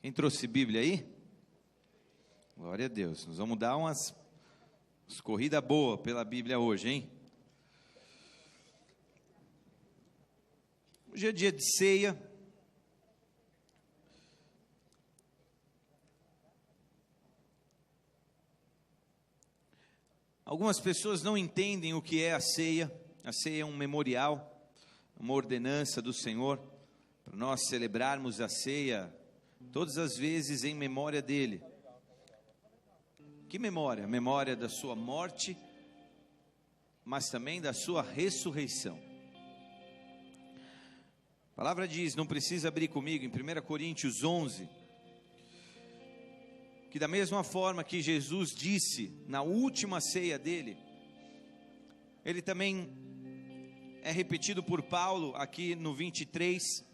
Quem trouxe Bíblia aí? Glória a Deus. Nós vamos dar umas corrida boa pela Bíblia hoje, hein? Hoje é dia de ceia. Algumas pessoas não entendem o que é a ceia. A ceia é um memorial, uma ordenança do Senhor, para nós celebrarmos a ceia todas as vezes em memória dele. Que memória? Memória da sua morte, mas também da sua ressurreição. A palavra diz, não precisa abrir comigo, em 1 Coríntios 11, que da mesma forma que Jesus disse na última ceia dele, ele também é repetido por Paulo aqui no 23,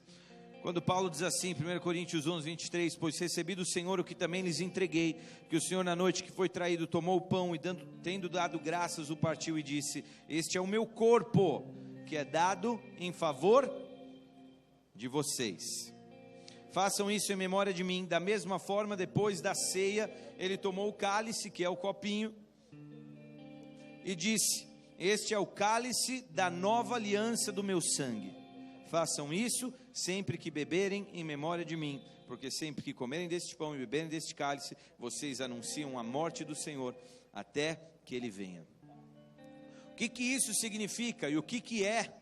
quando Paulo diz assim, 1 Coríntios 11, 23, pois recebi do Senhor o que também lhes entreguei, que o Senhor na noite que foi traído tomou o pão e tendo dado graças o partiu e disse, este é o meu corpo, que é dado em favor de vocês. Façam isso em memória de mim. Da mesma forma, depois da ceia, ele tomou o cálice, que é o copinho, e disse, este é o cálice da nova aliança do meu sangue. Façam isso sempre que beberem em memória de mim, porque sempre que comerem deste pão e beberem deste cálice, vocês anunciam a morte do Senhor, até que ele venha. O que isso significa e o que é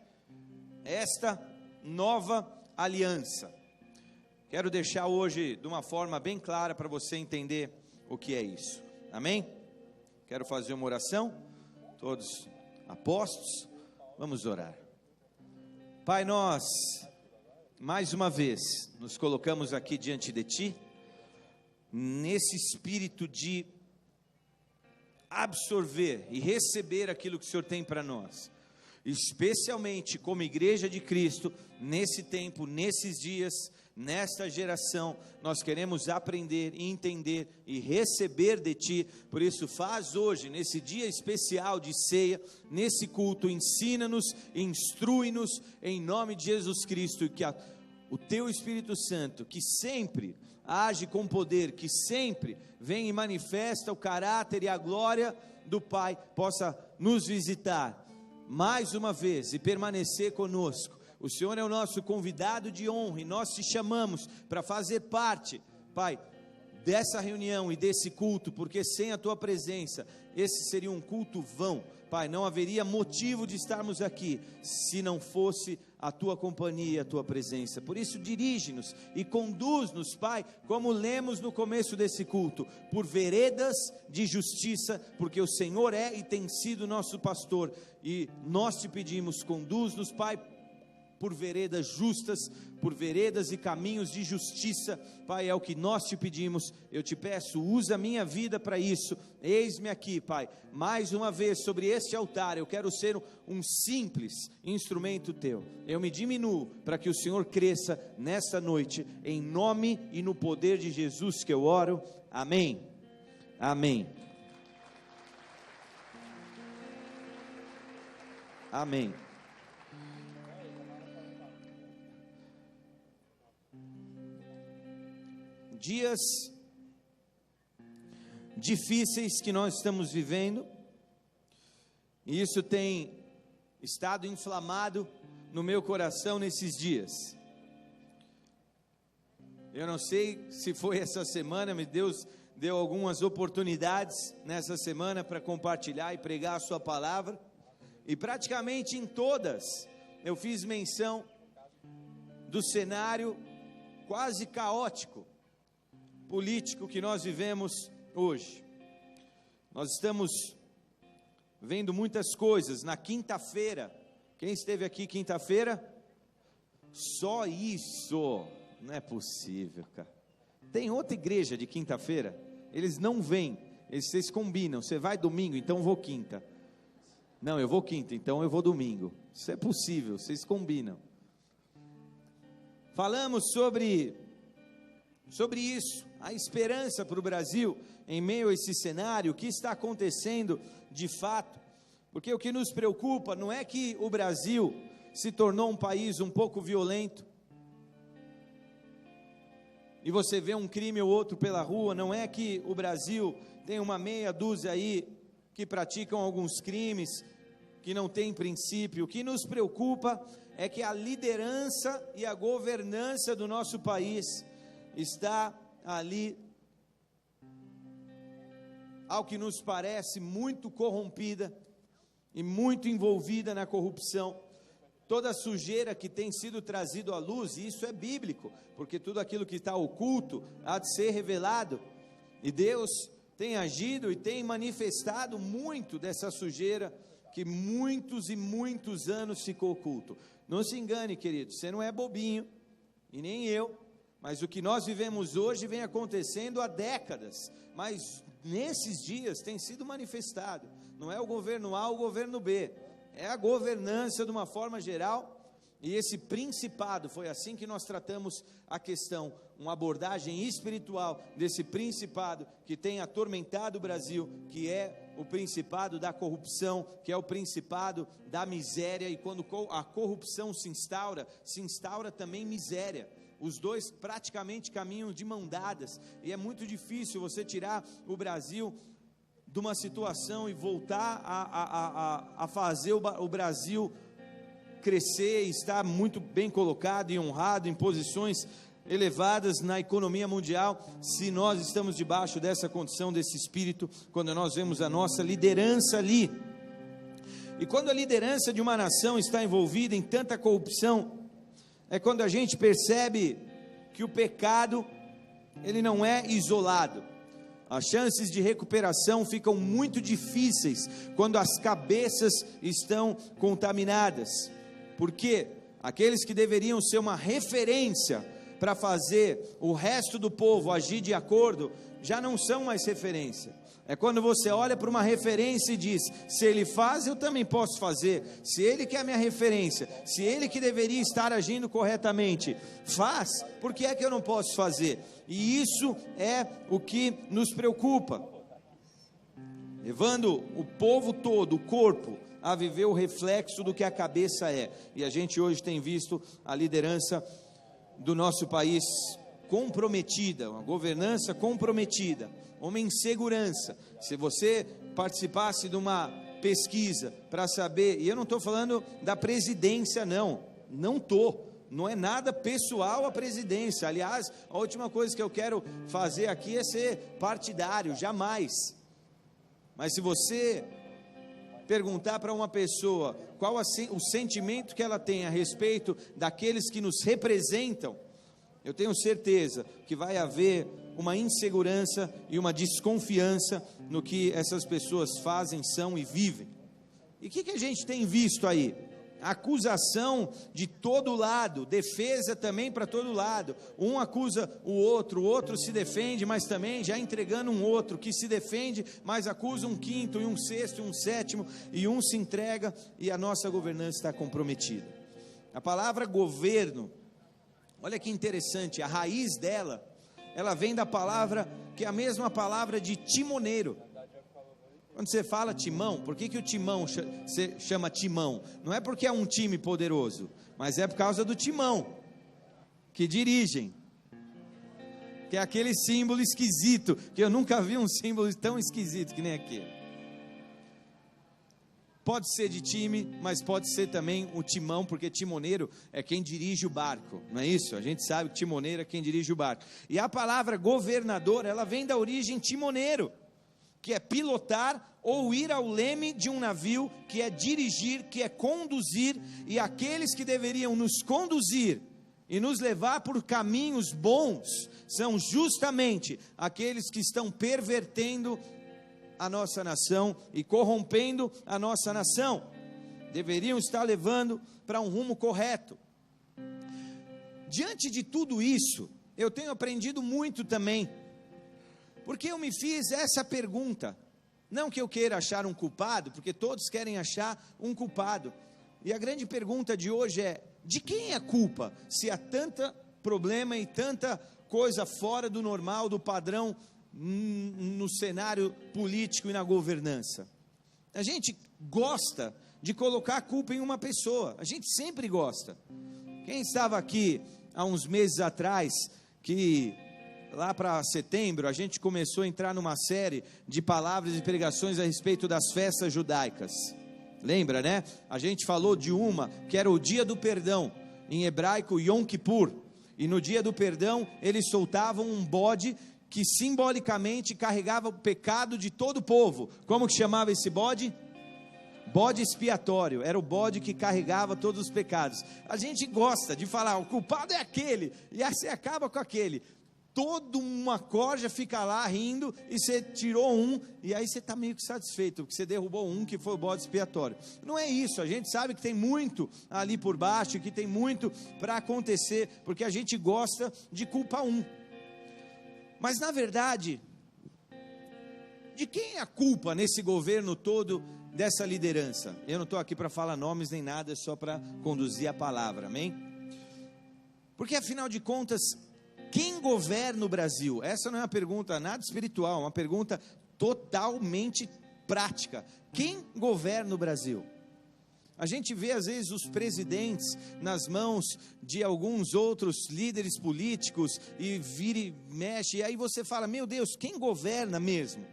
esta nova aliança? Quero deixar hoje de uma forma bem clara para você entender o que é isso. Amém? Quero fazer uma oração. Todos apostos, vamos orar. Pai, nós, mais uma vez, nos colocamos aqui diante de Ti, nesse espírito de absorver e receber aquilo que o Senhor tem para nós, especialmente como igreja de Cristo, nesse tempo, nesses dias, nesta geração, nós queremos aprender, entender e receber de Ti. Por isso faz hoje, nesse dia especial de ceia, nesse culto, ensina-nos, instrui-nos, em nome de Jesus Cristo, e que o Teu Espírito Santo, que sempre age com poder, que sempre vem e manifesta o caráter e a glória do Pai, possa nos visitar mais uma vez e permanecer conosco. O Senhor é o nosso convidado de honra e nós te chamamos para fazer parte, Pai, dessa reunião e desse culto, porque sem a Tua presença, esse seria um culto vão. Pai, não haveria motivo de estarmos aqui, se não fosse a Tua companhia e a Tua presença. Por isso dirige-nos e conduz-nos, Pai, como lemos no começo desse culto, por veredas de justiça, porque o Senhor é e tem sido nosso pastor, e nós te pedimos, conduz-nos, Pai, por veredas justas, por veredas e caminhos de justiça. Pai, é o que nós te pedimos. Eu te peço, usa a minha vida para isso. Eis-me aqui, Pai, mais uma vez sobre este altar. Eu quero ser um simples instrumento teu. Eu me diminuo para que o Senhor cresça nesta noite, em nome e no poder de Jesus que eu oro. Amém. Amém. Amém. Dias difíceis que nós estamos vivendo, e isso tem estado inflamado no meu coração nesses dias. Eu não sei se foi essa semana, mas Deus deu algumas oportunidades nessa semana para compartilhar e pregar a sua palavra, e praticamente em todas eu fiz menção do cenário quase caótico político que nós vivemos hoje. Nós estamos vendo muitas coisas. Na quinta-feira, quem esteve aqui quinta-feira? Só isso, não é possível, cara. Tem outra igreja de quinta-feira, eles não vêm, vocês combinam, você vai domingo, então eu vou quinta. Não, eu vou quinta, então eu vou domingo. Isso é possível, vocês combinam. Falamos sobre isso, a esperança para o Brasil em meio a esse cenário, o que está acontecendo de fato, porque o que nos preocupa não é que o Brasil se tornou um país um pouco violento, e você vê um crime ou outro pela rua. Não é que o Brasil tem uma meia dúzia aí que praticam alguns crimes que não tem princípio. O que nos preocupa é que a liderança e a governança do nosso país está ali, ao que nos parece, muito corrompida e muito envolvida na corrupção. Toda a sujeira que tem sido trazido à luz, e isso é bíblico, porque tudo aquilo que está oculto há de ser revelado, e Deus tem agido e tem manifestado muito dessa sujeira que muitos e muitos anos ficou oculto. Não se engane, querido, você não é bobinho, e nem eu, mas o que nós vivemos hoje vem acontecendo há décadas, mas nesses dias tem sido manifestado. Não é o governo A ou o governo B, é a governança de uma forma geral, e esse principado, foi assim que nós tratamos a questão, uma abordagem espiritual desse principado que tem atormentado o Brasil, que é o principado da corrupção, que é o principado da miséria, e quando a corrupção se instaura também miséria. Os dois praticamente caminham de mão dadas, e é muito difícil você tirar o Brasil de uma situação e voltar a fazer o Brasil crescer e estar muito bem colocado e honrado em posições elevadas na economia mundial, se nós estamos debaixo dessa condição, desse espírito, quando nós vemos a nossa liderança ali. E quando a liderança de uma nação está envolvida em tanta corrupção, é quando a gente percebe que o pecado, ele não é isolado. As chances de recuperação ficam muito difíceis quando as cabeças estão contaminadas, porque aqueles que deveriam ser uma referência para fazer o resto do povo agir de acordo, já não são mais referência. É quando você olha para uma referência e diz: se ele faz, eu também posso fazer. Se ele que é a minha referência, se ele que deveria estar agindo corretamente faz, por que é que eu não posso fazer? E isso é o que nos preocupa, levando o povo todo, o corpo, a viver o reflexo do que a cabeça é. E a gente hoje tem visto a liderança do nosso país comprometida, uma governança comprometida, uma insegurança. Se você participasse de uma pesquisa para saber, e eu não estou falando da presidência, não é nada pessoal a presidência. Aliás, a última coisa que eu quero fazer aqui é ser partidário, jamais. Mas se você perguntar para uma pessoa qual o sentimento que ela tem a respeito daqueles que nos representam, eu tenho certeza que vai haver uma insegurança e uma desconfiança no que essas pessoas fazem, são e vivem. E o que a gente tem visto aí? Acusação de todo lado, defesa também para todo lado. Um acusa o outro se defende, mas também já entregando um outro que se defende, mas acusa um quinto, e um sexto, e um sétimo, e um se entrega, e a nossa governança está comprometida. A palavra governo, olha que interessante, a raiz dela, ela vem da palavra, que é a mesma palavra de timoneiro. Quando você fala timão, por que o timão se chama timão? Não é porque é um time poderoso, mas é por causa do timão, que dirigem, que é aquele símbolo esquisito, que eu nunca vi um símbolo tão esquisito que nem aquele. Pode ser de time, mas pode ser também o timão, porque timoneiro é quem dirige o barco, não é isso? A gente sabe que timoneiro é quem dirige o barco. E a palavra governador, ela vem da origem timoneiro, que é pilotar ou ir ao leme de um navio, que é dirigir, que é conduzir, e aqueles que deveriam nos conduzir e nos levar por caminhos bons, são justamente aqueles que estão pervertendo a nossa nação e corrompendo a nossa nação. Deveriam estar levando para um rumo correto. Diante de tudo isso, eu tenho aprendido muito também, porque eu me fiz essa pergunta, não que eu queira achar um culpado, porque todos querem achar um culpado, e a grande pergunta de hoje é: de quem é a culpa, se há tanto problema e tanta coisa fora do normal, do padrão, no cenário político e na governança? A gente gosta de colocar a culpa em uma pessoa, a gente sempre gosta. Quem estava aqui há uns meses atrás, que lá para setembro, a gente começou a entrar numa série de palavras e pregações a respeito das festas judaicas. Lembra, né? A gente falou de uma que era o dia do perdão, em hebraico Yom Kippur. E no dia do perdão, eles soltavam um bode que simbolicamente carregava o pecado de todo o povo. Como que chamava esse bode? Bode expiatório. Era o bode que carregava todos os pecados. A gente gosta de falar, o culpado é aquele, e aí você acaba com aquele. Toda uma corja fica lá rindo, e você tirou um, e aí você está meio que satisfeito, porque você derrubou um que foi o bode expiatório. Não é isso, a gente sabe que tem muito ali por baixo, que tem muito para acontecer, porque a gente gosta de culpar um. Mas na verdade, de quem é a culpa nesse governo todo, dessa liderança? Eu não estou aqui para falar nomes nem nada, é só para conduzir a palavra, amém? Porque afinal de contas, quem governa o Brasil? Essa não é uma pergunta nada espiritual, é uma pergunta totalmente prática. Quem governa o Brasil? A gente vê às vezes os presidentes nas mãos de alguns outros líderes políticos, e vira e mexe, e aí você fala, meu Deus, quem governa mesmo?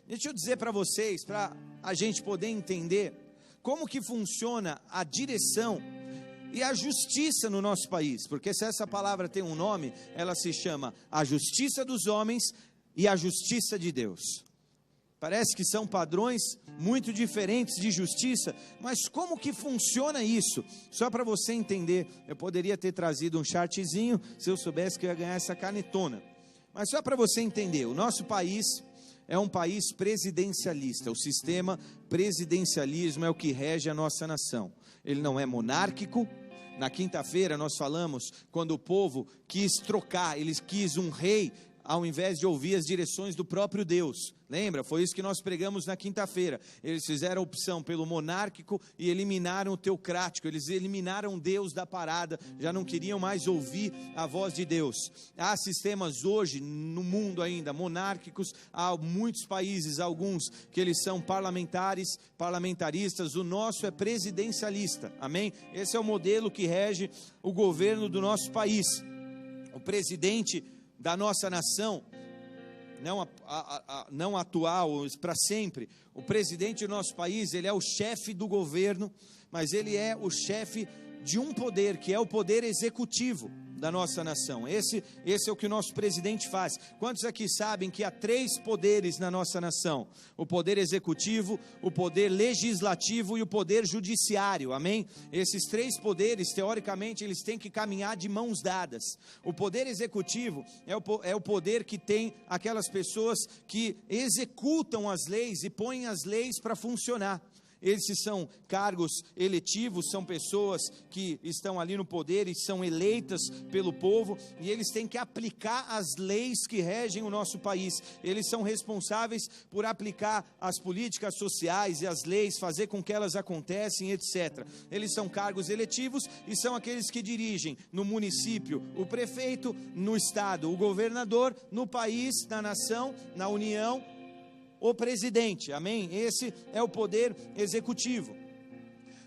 Deixa eu dizer para vocês, para a gente poder entender como que funciona a direção e a justiça no nosso país, porque se essa palavra tem um nome, ela se chama a justiça dos homens e a justiça de Deus. Parece que são padrões muito diferentes de justiça, mas como que funciona isso? Só para você entender, eu poderia ter trazido um chartzinho, se eu soubesse que eu ia ganhar essa canetona, mas só para você entender, o nosso país é um país presidencialista, o sistema presidencialismo é o que rege a nossa nação, ele não é monárquico. Na quinta-feira nós falamos quando o povo quis trocar, eles quis um rei ao invés de ouvir as direções do próprio Deus. Lembra? Foi isso que nós pregamos na quinta-feira. Eles fizeram a opção pelo monárquico e eliminaram o teocrático. Eles eliminaram Deus da parada, já não queriam mais ouvir a voz de Deus. Há sistemas hoje no mundo ainda monárquicos, há muitos países, alguns que eles são parlamentaristas, o nosso é presidencialista, amém? Esse é o modelo que rege o governo do nosso país. O presidente da nossa nação, não atual, para sempre, o presidente do nosso país, ele é o chefe do governo, mas ele é o chefe de um poder, que é o poder executivo da nossa nação. Esse é o que o nosso presidente faz. Quantos aqui sabem que há 3 poderes na nossa nação? O poder executivo, o poder legislativo e o poder judiciário, amém? Esses 3 poderes, teoricamente, eles têm que caminhar de mãos dadas. O poder executivo é o poder que tem aquelas pessoas que executam as leis e põem as leis para funcionar. Esses são cargos eletivos, são pessoas que estão ali no poder e são eleitas pelo povo, e eles têm que aplicar as leis que regem o nosso país. Eles são responsáveis por aplicar as políticas sociais e as leis, fazer com que elas acontecem, etc. Eles são cargos eletivos e são aqueles que dirigem no município o prefeito, no estado o governador, no país, na nação, na União, o presidente, amém? Esse é o poder executivo.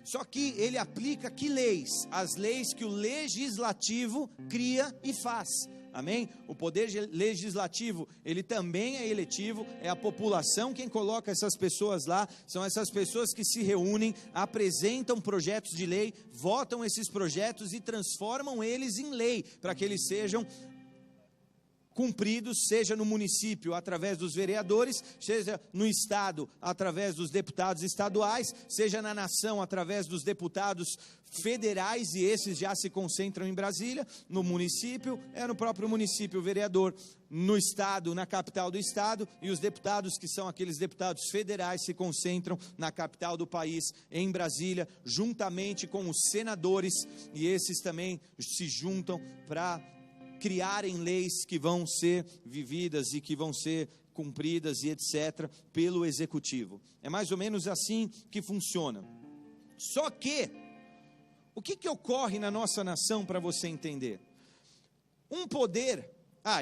Só que ele aplica que leis? As leis que o legislativo cria e faz, amém? O poder legislativo, ele também é eletivo, é a população quem coloca essas pessoas lá, são essas pessoas que se reúnem, apresentam projetos de lei, votam esses projetos e transformam eles em lei, para que eles sejam cumpridos, seja no município através dos vereadores, seja no estado através dos deputados estaduais, seja na nação através dos deputados federais, e esses já se concentram em Brasília. No município, é no próprio município o vereador, no estado, na capital do estado, e os deputados, que são aqueles deputados federais, se concentram na capital do país, em Brasília, juntamente com os senadores, e esses também se juntam para criarem leis que vão ser vividas e que vão ser cumpridas e etc. pelo executivo. É mais ou menos assim que funciona. Só que, o que ocorre na nossa nação para você entender?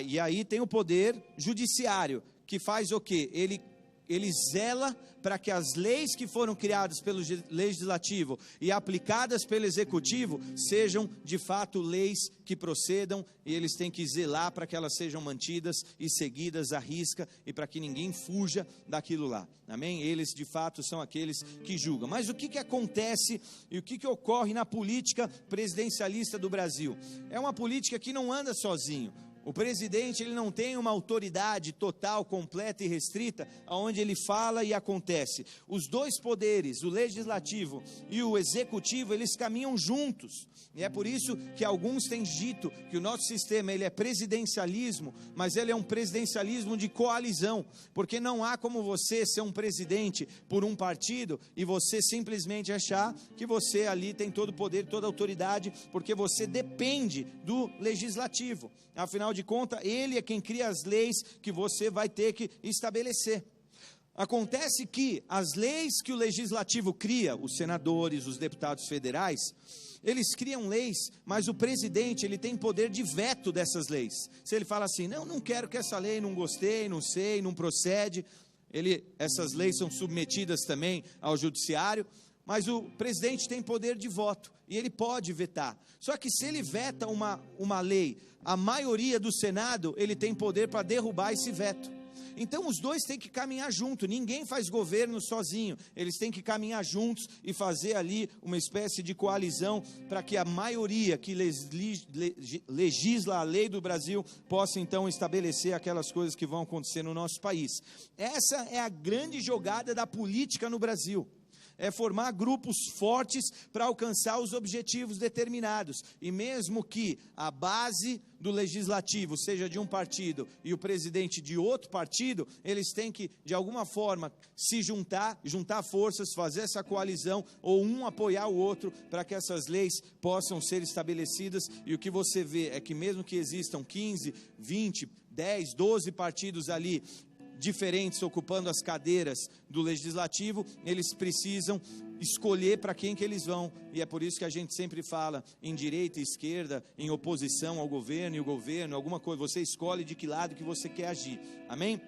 E aí tem o poder judiciário, que faz o quê? Ele ele zela para que as leis que foram criadas pelo legislativo e aplicadas pelo executivo sejam de fato leis que procedam, e eles têm que zelar para que elas sejam mantidas e seguidas à risca, e para que ninguém fuja daquilo lá, amém? Eles de fato são aqueles que julgam. Mas o que acontece e o que ocorre na política presidencialista do Brasil? É uma política que não anda sozinho. O presidente, ele não tem uma autoridade total, completa e restrita, onde ele fala e acontece. Os dois poderes, o legislativo e o executivo, eles caminham juntos. E é por isso que alguns têm dito que o nosso sistema, ele é presidencialismo, mas ele é um presidencialismo de coalizão, porque não há como você ser um presidente por um partido e você simplesmente achar que você ali tem todo o poder, toda a autoridade, porque você depende do legislativo. Afinal de contas, ele é quem cria as leis que você vai ter que estabelecer. Acontece que as leis que o legislativo cria, os senadores, os deputados federais, eles criam leis, mas o presidente, ele tem poder de veto dessas leis. Se ele fala assim, não quero que essa lei, não gostei, não sei, não procede, essas leis são submetidas também ao judiciário, mas o presidente tem poder de voto, e ele pode vetar. Só que se ele veta uma lei, a maioria do Senado, ele tem poder para derrubar esse veto. Então os dois têm que caminhar junto, ninguém faz governo sozinho, eles têm que caminhar juntos e fazer ali uma espécie de coalizão, para que a maioria que legisla a lei do Brasil, possa então estabelecer aquelas coisas que vão acontecer no nosso país. Essa é a grande jogada da política no Brasil. É formar grupos fortes para alcançar os objetivos determinados, e mesmo que a base do legislativo seja de um partido e o presidente de outro partido, eles têm que de alguma forma se juntar forças, fazer essa coalizão, ou um apoiar o outro, para que essas leis possam ser estabelecidas. E o que você vê é que mesmo que existam 15, 20, 10, 12 partidos ali diferentes ocupando as cadeiras do legislativo, eles precisam escolher para quem que eles vão, e é por isso que a gente sempre fala em direita e esquerda, em oposição ao governo e o governo, alguma coisa, você escolhe de que lado que você quer agir, amém?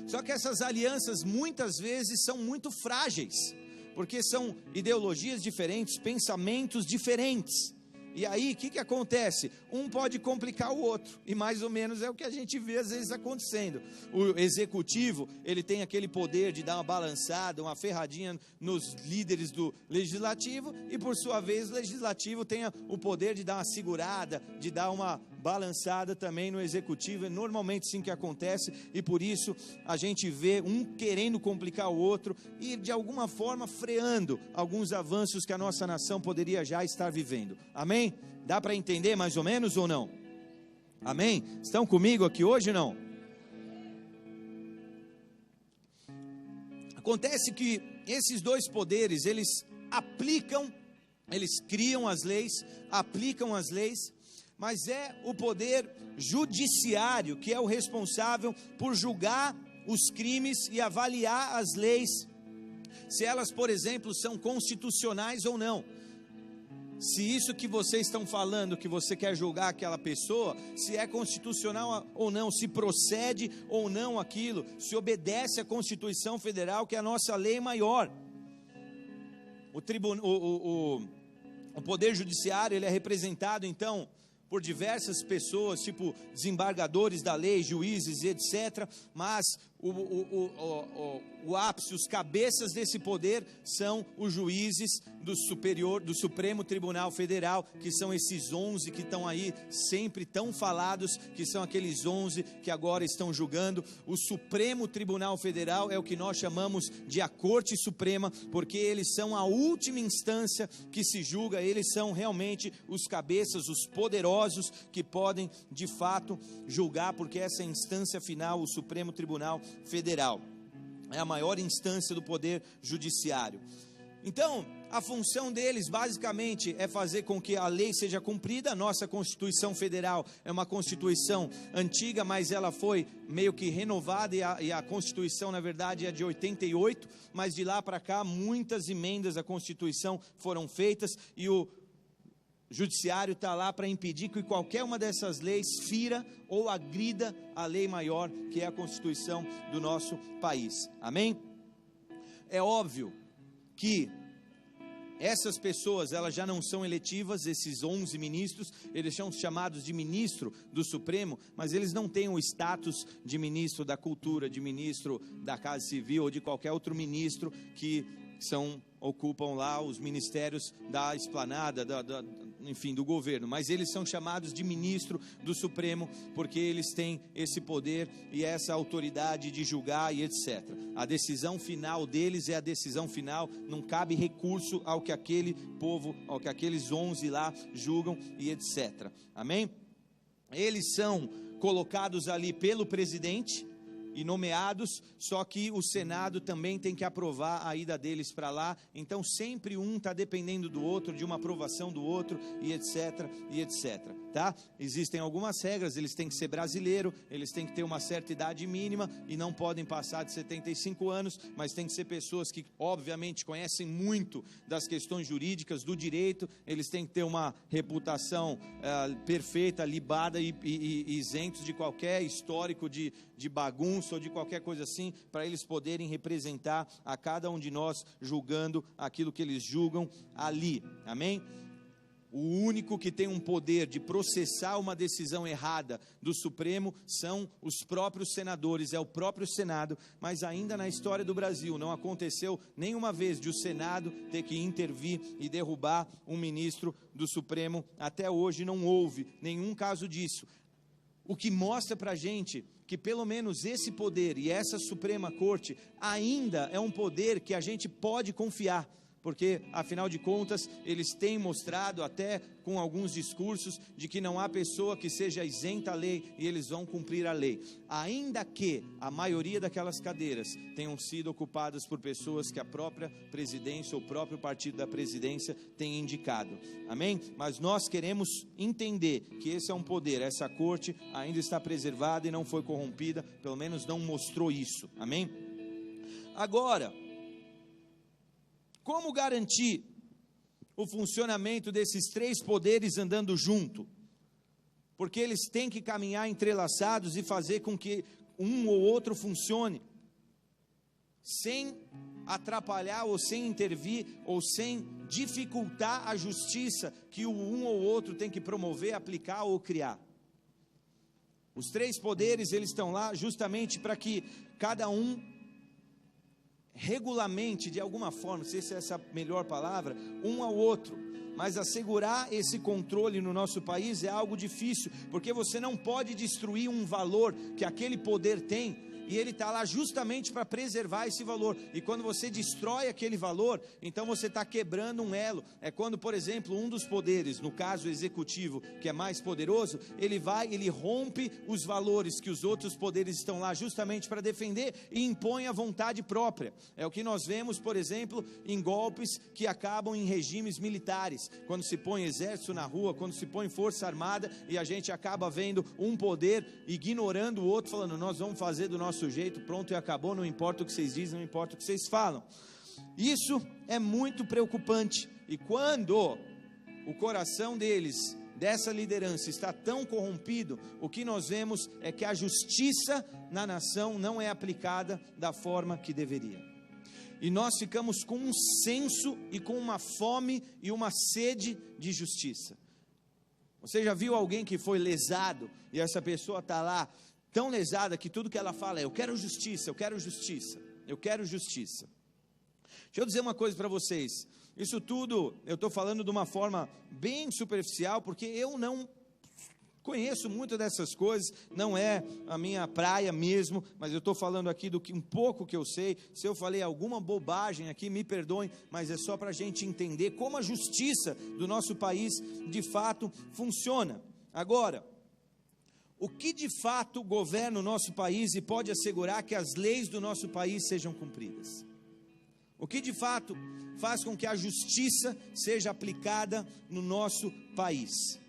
Só que essas alianças muitas vezes são muito frágeis, porque são ideologias diferentes, pensamentos diferentes. E aí, o que acontece? Um pode complicar o outro, e mais ou menos é o que a gente vê às vezes acontecendo. O executivo, ele tem aquele poder de dar uma balançada, uma ferradinha nos líderes do legislativo, e por sua vez o legislativo tem o poder de dar uma segurada, de dar uma balançada também no executivo. É normalmente assim que acontece, e por isso a gente vê um querendo complicar o outro, e de alguma forma freando alguns avanços que a nossa nação poderia já estar vivendo, amém? Dá para entender mais ou menos ou não? Amém? Estão comigo aqui hoje ou não? Acontece que esses dois poderes, eles criam as leis, aplicam as leis, mas é o poder judiciário que é o responsável por julgar os crimes e avaliar as leis, se elas, por exemplo, são constitucionais ou não. Se isso que vocês estão falando, que você quer julgar aquela pessoa, se é constitucional ou não, se procede ou não aquilo, se obedece à Constituição Federal, que é a nossa lei maior. O Poder Judiciário, ele é representado então por diversas pessoas, tipo desembargadores da lei, juízes e etc. Mas o ápice, os cabeças desse poder são os juízes do Supremo Tribunal Federal, que são esses 11 que estão aí sempre tão falados, que são aqueles 11 que agora estão julgando. O Supremo Tribunal Federal é o que nós chamamos de a Corte Suprema, porque eles são a última instância que se julga, eles são realmente os cabeças, os poderosos que podem de fato julgar, porque essa é a instância final, o Supremo Tribunal Federal é a maior instância do poder judiciário. Então, a função deles basicamente é fazer com que a lei seja cumprida. A nossa Constituição Federal é uma Constituição antiga, mas ela foi meio que renovada, e a Constituição na verdade é de 88, mas de lá para cá muitas emendas à Constituição foram feitas, e o judiciário está lá para impedir que qualquer uma dessas leis fira ou agrida a lei maior, que é a Constituição do nosso país. Amém? É óbvio que essas pessoas, elas já não são eletivas, esses 11 ministros, eles são chamados de ministro do Supremo, mas eles não têm o status de ministro da Cultura, de ministro da Casa Civil ou de qualquer outro ministro que ocupam lá os ministérios da esplanada, enfim, do governo, mas eles são chamados de ministro do Supremo, porque eles têm esse poder e essa autoridade de julgar e etc. A decisão final deles é a decisão final, não cabe recurso ao que aquele povo, ao que aqueles 11 lá julgam e etc. Amém? Eles são colocados ali pelo presidente e nomeados, só que o Senado também tem que aprovar a ida deles para lá, então sempre um está dependendo do outro, de uma aprovação do outro, e etc, tá? Existem algumas regras, eles têm que ser brasileiro, eles têm que ter uma certa idade mínima, e não podem passar de 75 anos, mas tem que ser pessoas que, obviamente, conhecem muito das questões jurídicas, do direito, eles têm que ter uma reputação perfeita, libada e isentos de qualquer histórico de bagunça, ou de qualquer coisa assim, para eles poderem representar a cada um de nós, julgando aquilo que eles julgam ali, amém? O único que tem um poder de processar uma decisão errada do Supremo são os próprios senadores, é o próprio Senado, mas ainda na história do Brasil não aconteceu nenhuma vez de o Senado ter que intervir e derrubar um ministro do Supremo, até hoje não houve nenhum caso disso, o que mostra para a gente que pelo menos esse poder e essa Suprema Corte ainda é um poder que a gente pode confiar, porque afinal de contas eles têm mostrado até com alguns discursos de que não há pessoa que seja isenta à lei e eles vão cumprir a lei, ainda que a maioria daquelas cadeiras tenham sido ocupadas por pessoas que a própria presidência ou o próprio partido da presidência tem indicado, amém? Mas nós queremos entender que esse é um poder, essa corte ainda está preservada e não foi corrompida, pelo menos não mostrou isso, amém? Agora, como garantir o funcionamento desses três poderes andando junto? Porque eles têm que caminhar entrelaçados e fazer com que um ou outro funcione, sem atrapalhar ou sem intervir ou sem dificultar a justiça que o um ou outro tem que promover, aplicar ou criar. Os três poderes, eles estão lá justamente para que cada um regulamente, de alguma forma, não sei se essa é a melhor palavra, um ao outro, mas assegurar esse controle no nosso país é algo difícil, porque você não pode destruir um valor que aquele poder tem, e ele está lá justamente para preservar esse valor, e quando você destrói aquele valor, então você está quebrando um elo. É quando, por exemplo, um dos poderes, no caso o executivo, que é mais poderoso, ele rompe os valores que os outros poderes estão lá justamente para defender e impõe a vontade própria. É o que nós vemos, por exemplo, em golpes que acabam em regimes militares, quando se põe exército na rua, quando se põe força armada, e a gente acaba vendo um poder ignorando o outro, falando, nós vamos fazer do nosso jeito, pronto e acabou, não importa o que vocês dizem, não importa o que vocês falam. Isso é muito preocupante, e quando o coração deles, dessa liderança, está tão corrompido, o que nós vemos é que a justiça na nação não é aplicada da forma que deveria, e nós ficamos com um senso e com uma fome e uma sede de justiça. Você já viu alguém que foi lesado, e essa pessoa está lá tão lesada que tudo que ela fala é, eu quero justiça, eu quero justiça, eu quero justiça. Deixa eu dizer uma coisa para vocês, isso tudo eu estou falando de uma forma bem superficial, porque eu não conheço muito dessas coisas, não é a minha praia mesmo, mas eu estou falando aqui do que um pouco que eu sei. Se eu falei alguma bobagem aqui, me perdoem, mas é só para a gente entender como a justiça do nosso país de fato funciona. Agora, o que de fato governa o nosso país e pode assegurar que as leis do nosso país sejam cumpridas? O que de fato faz com que a justiça seja aplicada no nosso país?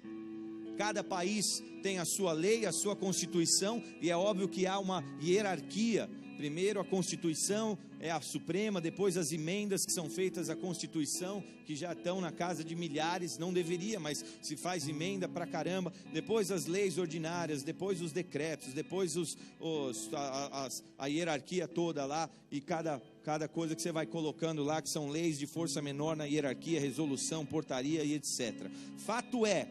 Cada país tem a sua lei, a sua constituição, e é óbvio que há uma hierarquia Primeiro a Constituição é a suprema, depois as emendas que são feitas à Constituição, que já estão na casa de milhares, não deveria, mas se faz emenda pra caramba, depois as leis ordinárias, depois os decretos, depois a hierarquia toda lá, e cada coisa que você vai colocando lá, que são leis de força menor na hierarquia, resolução, portaria e etc. Fato é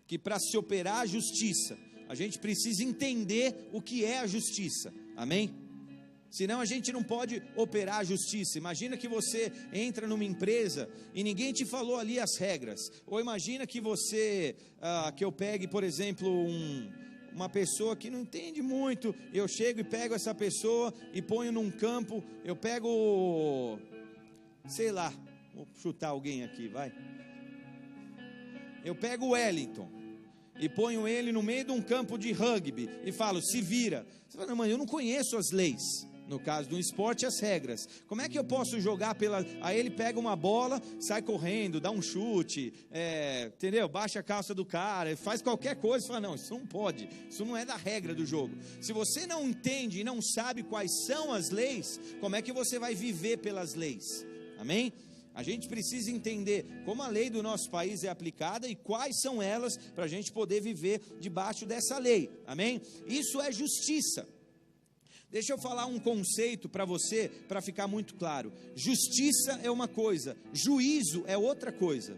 que para se operar a justiça, a gente precisa entender o que é a justiça, amém? Senão a gente não pode operar a justiça. Imagina que você entra numa empresa e ninguém te falou ali as regras. Ou imagina que que eu pegue, por exemplo, uma pessoa que não entende muito, eu chego e pego essa pessoa e ponho num campo, eu pego, sei lá, vou chutar alguém aqui, vai. Eu pego o Wellington e ponho ele no meio de um campo de rugby e falo, se vira. Você fala, não, mano, eu não conheço as leis. No caso do esporte, as regras. Como é que eu posso jogar Aí ele pega uma bola, sai correndo, dá um chute, entendeu? Baixa a calça do cara, faz qualquer coisa. Fala, não, isso não pode, isso não é da regra do jogo. Se você não entende e não sabe quais são as leis, como é que você vai viver pelas leis? Amém? A gente precisa entender como a lei do nosso país é aplicada e quais são elas para a gente poder viver debaixo dessa lei. Amém? Isso é justiça. Deixa eu falar um conceito para você, para ficar muito claro. Justiça é uma coisa, juízo é outra coisa.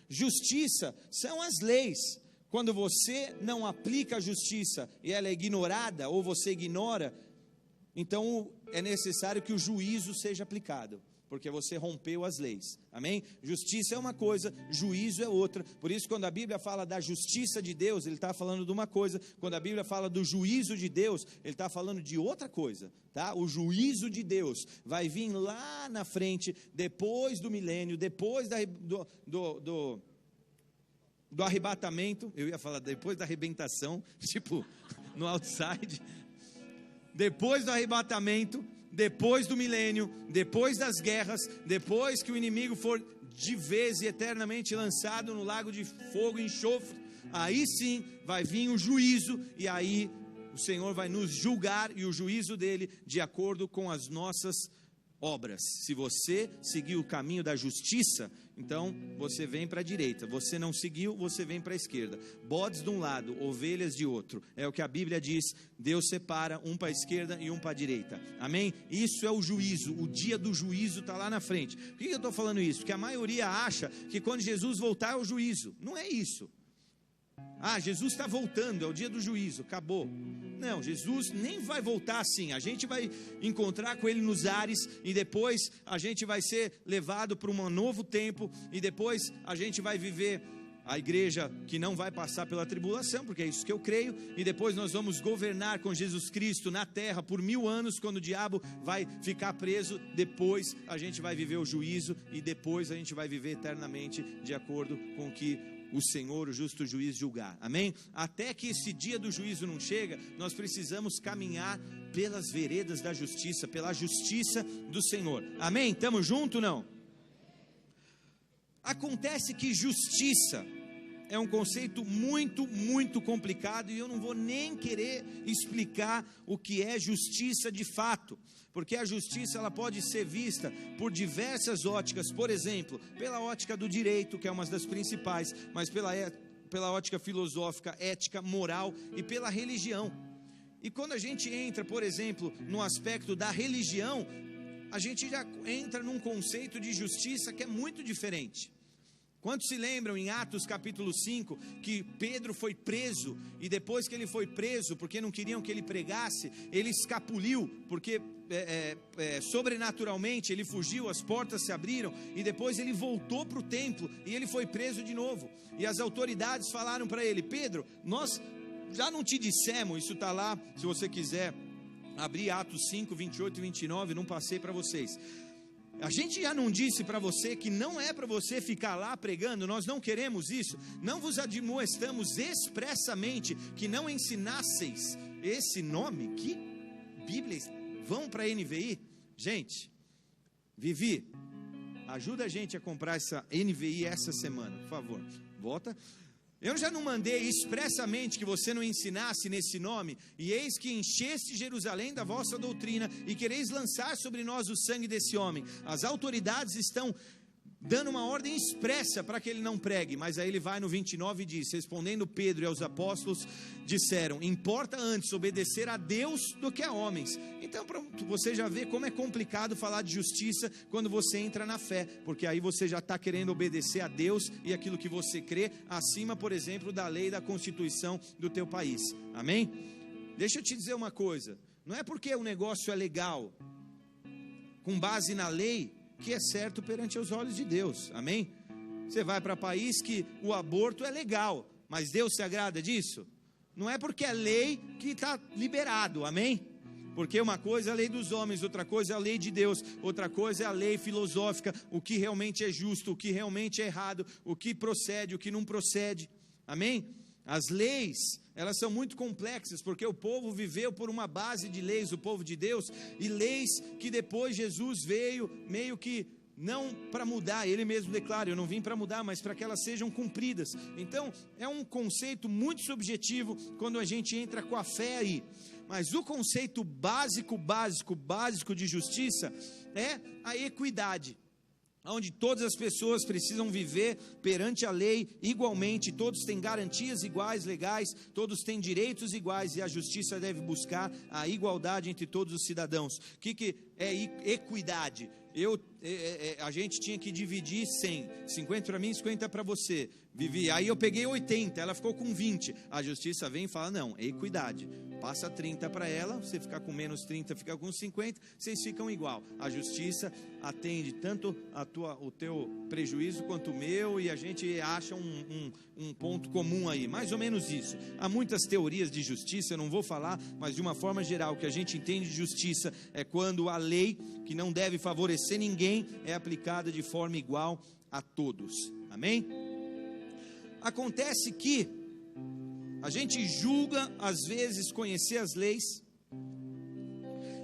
Justiça são as leis. Quando você não aplica a justiça e ela é ignorada, ou você ignora, então é necessário que o juízo seja aplicado, porque você rompeu as leis, amém? Justiça é uma coisa, juízo é outra. Por isso, quando a Bíblia fala da justiça de Deus, ele está falando de uma coisa. Quando a Bíblia fala do juízo de Deus, ele está falando de outra coisa, tá? O juízo de Deus vai vir lá na frente, depois do milênio, depois do arrebatamento. Eu ia falar depois da arrebentação, tipo no outside. Depois do arrebatamento, depois do milênio, depois das guerras, depois que o inimigo for de vez e eternamente lançado no lago de fogo e enxofre, aí sim vai vir o juízo, e aí o Senhor vai nos julgar, e o juízo dele de acordo com as nossas obras. Se você seguir o caminho da justiça, então você vem para a direita. Você não seguiu, você vem para a esquerda. Bodes de um lado, ovelhas de outro. É o que a Bíblia diz. Deus separa um para a esquerda e um para a direita. Amém? Isso é o juízo. O dia do juízo está lá na frente. Por que eu estou falando isso? Porque a maioria acha que quando Jesus voltar é o juízo. Não é isso. Ah, Jesus está voltando, é o dia do juízo, acabou. Não, Jesus nem vai voltar assim. A gente vai encontrar com ele nos ares, e depois a gente vai ser levado para um novo tempo, e depois a gente vai viver a igreja que não vai passar pela tribulação, porque é isso que eu creio, e depois nós vamos governar com Jesus Cristo na terra por 1000 anos, quando o diabo vai ficar preso. Depois a gente vai viver o juízo, e depois a gente vai viver eternamente de acordo com o que o Senhor, o justo juiz, julgar, amém? Até que esse dia do juízo não chega, nós precisamos caminhar pelas veredas da justiça, pela justiça do Senhor, amém? Estamos juntos, não? Acontece que justiça é um conceito muito, muito complicado, e eu não vou nem querer explicar o que é justiça de fato, porque a justiça ela pode ser vista por diversas óticas. Por exemplo, pela ótica do direito, que é uma das principais, mas pela ótica filosófica, ética, moral, e pela religião. E quando a gente entra, por exemplo, no aspecto da religião, a gente já entra num conceito de justiça que é muito diferente. Quantos se lembram em Atos capítulo 5, que Pedro foi preso, e depois que ele foi preso, porque não queriam que ele pregasse, ele escapuliu, porque sobrenaturalmente ele fugiu, as portas se abriram, e depois ele voltou para o templo, e ele foi preso de novo, e as autoridades falaram para ele: Pedro, nós já não te dissemos, isso está lá, se você quiser abrir Atos 5, 28 e 29, não passei para vocês. A gente já não disse para você que não é para você ficar lá pregando? Nós não queremos isso. Não vos admoestamos expressamente que não ensinasseis esse nome. Que Bíblia? Vão para a NVI? Gente, Vivi, ajuda a gente a comprar essa NVI essa semana, por favor. Volta. Eu já não mandei expressamente que você não ensinasse nesse nome? E eis que encheste Jerusalém da vossa doutrina, e quereis lançar sobre nós o sangue desse homem. As autoridades estão dando uma ordem expressa para que ele não pregue. Mas aí ele vai no 29 e diz: respondendo Pedro e aos apóstolos, disseram: importa antes obedecer a Deus do que a homens. Então você já vê como é complicado falar de justiça quando você entra na fé, porque aí você já está querendo obedecer a Deus e aquilo que você crê, acima, por exemplo, da lei e da Constituição do teu país. Amém? Deixa eu te dizer uma coisa: não é porque o negócio é legal, com base na lei, que é certo perante os olhos de Deus. Amém? Você vai para país que o aborto é legal, mas Deus se agrada disso? Não é porque é lei que está liberado. Amém? Porque uma coisa é a lei dos homens, outra coisa é a lei de Deus, outra coisa é a lei filosófica, o que realmente é justo, o que realmente é errado, o que procede, o que não procede. Amém? As leis, elas são muito complexas, porque o povo viveu por uma base de leis, o povo de Deus, e leis que depois Jesus veio meio que não para mudar. Ele mesmo declara: eu não vim para mudar, mas para que elas sejam cumpridas. Então é um conceito muito subjetivo quando a gente entra com a fé aí. Mas o conceito básico de justiça é a equidade, onde todas as pessoas precisam viver perante a lei igualmente, todos têm garantias iguais, legais, todos têm direitos iguais, e a justiça deve buscar a igualdade entre todos os cidadãos. O que é equidade? A gente tinha que dividir 100, 50 para mim, 50 para você. Aí eu peguei 80, ela ficou com 20. A justiça vem e fala: não, é equidade. Passa 30 para ela, você ficar com menos 30, fica com 50, vocês ficam igual. A justiça atende tanto o teu prejuízo quanto o meu, e a gente acha um ponto comum aí, mais ou menos isso. Há muitas teorias de justiça, eu não vou falar, mas de uma forma geral, o que a gente entende de justiça é quando a lei, que não deve favorecer ninguém, é aplicada de forma igual a todos. Amém? Acontece que a gente julga, às vezes, conhecer as leis,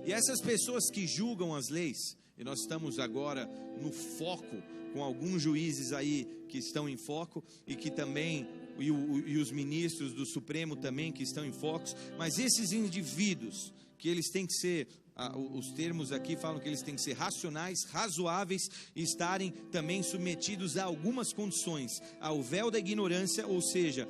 e essas pessoas que julgam as leis, e nós estamos agora no foco, com alguns juízes aí que estão em foco, e que também, e os ministros do Supremo também que estão em focos, mas esses indivíduos, que eles têm que ser, os termos aqui falam que eles têm que ser racionais, razoáveis, e estarem também submetidos a algumas condições, ao véu da ignorância, ou seja,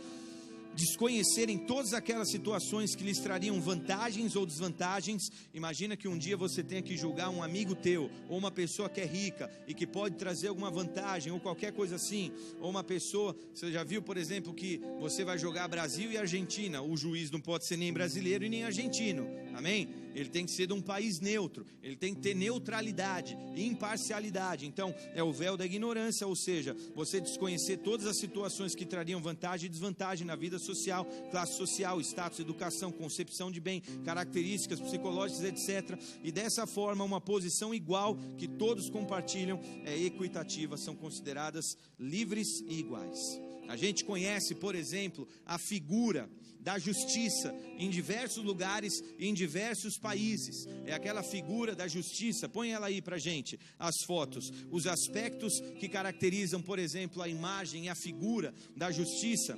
desconhecerem todas aquelas situações que lhes trariam vantagens ou desvantagens. Imagina que um dia você tenha que julgar um amigo teu, ou uma pessoa que é rica e que pode trazer alguma vantagem, ou qualquer coisa assim, ou uma pessoa, você já viu, por exemplo, que você vai jogar Brasil e Argentina, o juiz não pode ser nem brasileiro e nem argentino, amém? Ele tem que ser de um país neutro, ele tem que ter neutralidade e imparcialidade. Então é o véu da ignorância, ou seja, você desconhecer todas as situações que trariam vantagem e desvantagem na vida social, classe social, status, educação, concepção de bem, características psicológicas, etc. E dessa forma uma posição igual que todos compartilham é equitativa, são consideradas livres e iguais. A gente conhece, por exemplo, a figura da justiça em diversos lugares e em diversos países. É aquela figura da justiça, põe ela aí pra gente, as fotos, os aspectos que caracterizam, por exemplo, a imagem e a figura da justiça,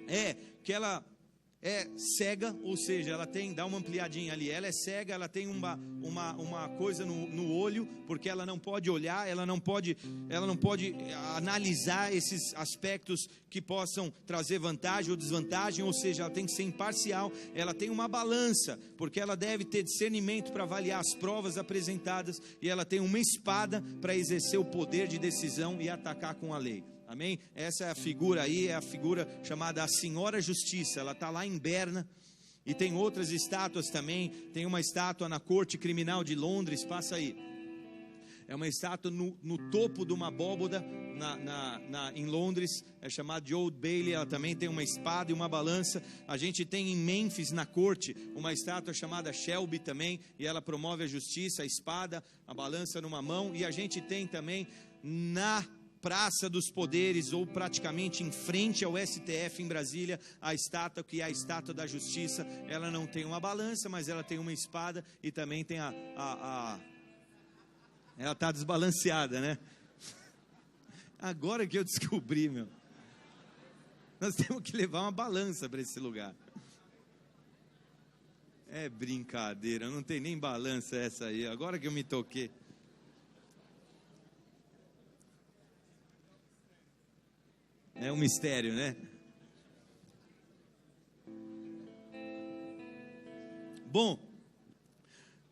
é que ela é cega, ou seja, ela dá uma ampliadinha ali, ela é cega, ela tem uma coisa no olho, porque ela não pode olhar, ela não pode analisar esses aspectos que possam trazer vantagem ou desvantagem, ou seja, ela tem que ser imparcial. Ela tem uma balança, porque ela deve ter discernimento para avaliar as provas apresentadas, e ela tem uma espada para exercer o poder de decisão e atacar com a lei. Amém? Essa é a figura aí, é a figura chamada a Senhora Justiça. Ela está lá em Berna, e tem outras estátuas também. Tem uma estátua na Corte Criminal de Londres, passa aí. É uma estátua no topo de uma abóboda em Londres, é chamada de Old Bailey. Ela também tem uma espada e uma balança. A gente tem em Memphis, na corte, uma estátua chamada Shelby também, e ela promove a justiça, a espada, a balança numa mão. E a gente tem também na Praça dos Poderes, ou praticamente em frente ao STF em Brasília, a estátua que é a estátua da justiça. Ela não tem uma balança, mas ela tem uma espada, e também tem ela está desbalanceada, né? Agora que eu descobri, meu. Nós temos que levar uma balança para esse lugar. É brincadeira, não tem nem balança essa aí, agora que eu me toquei. É um mistério, né? Bom,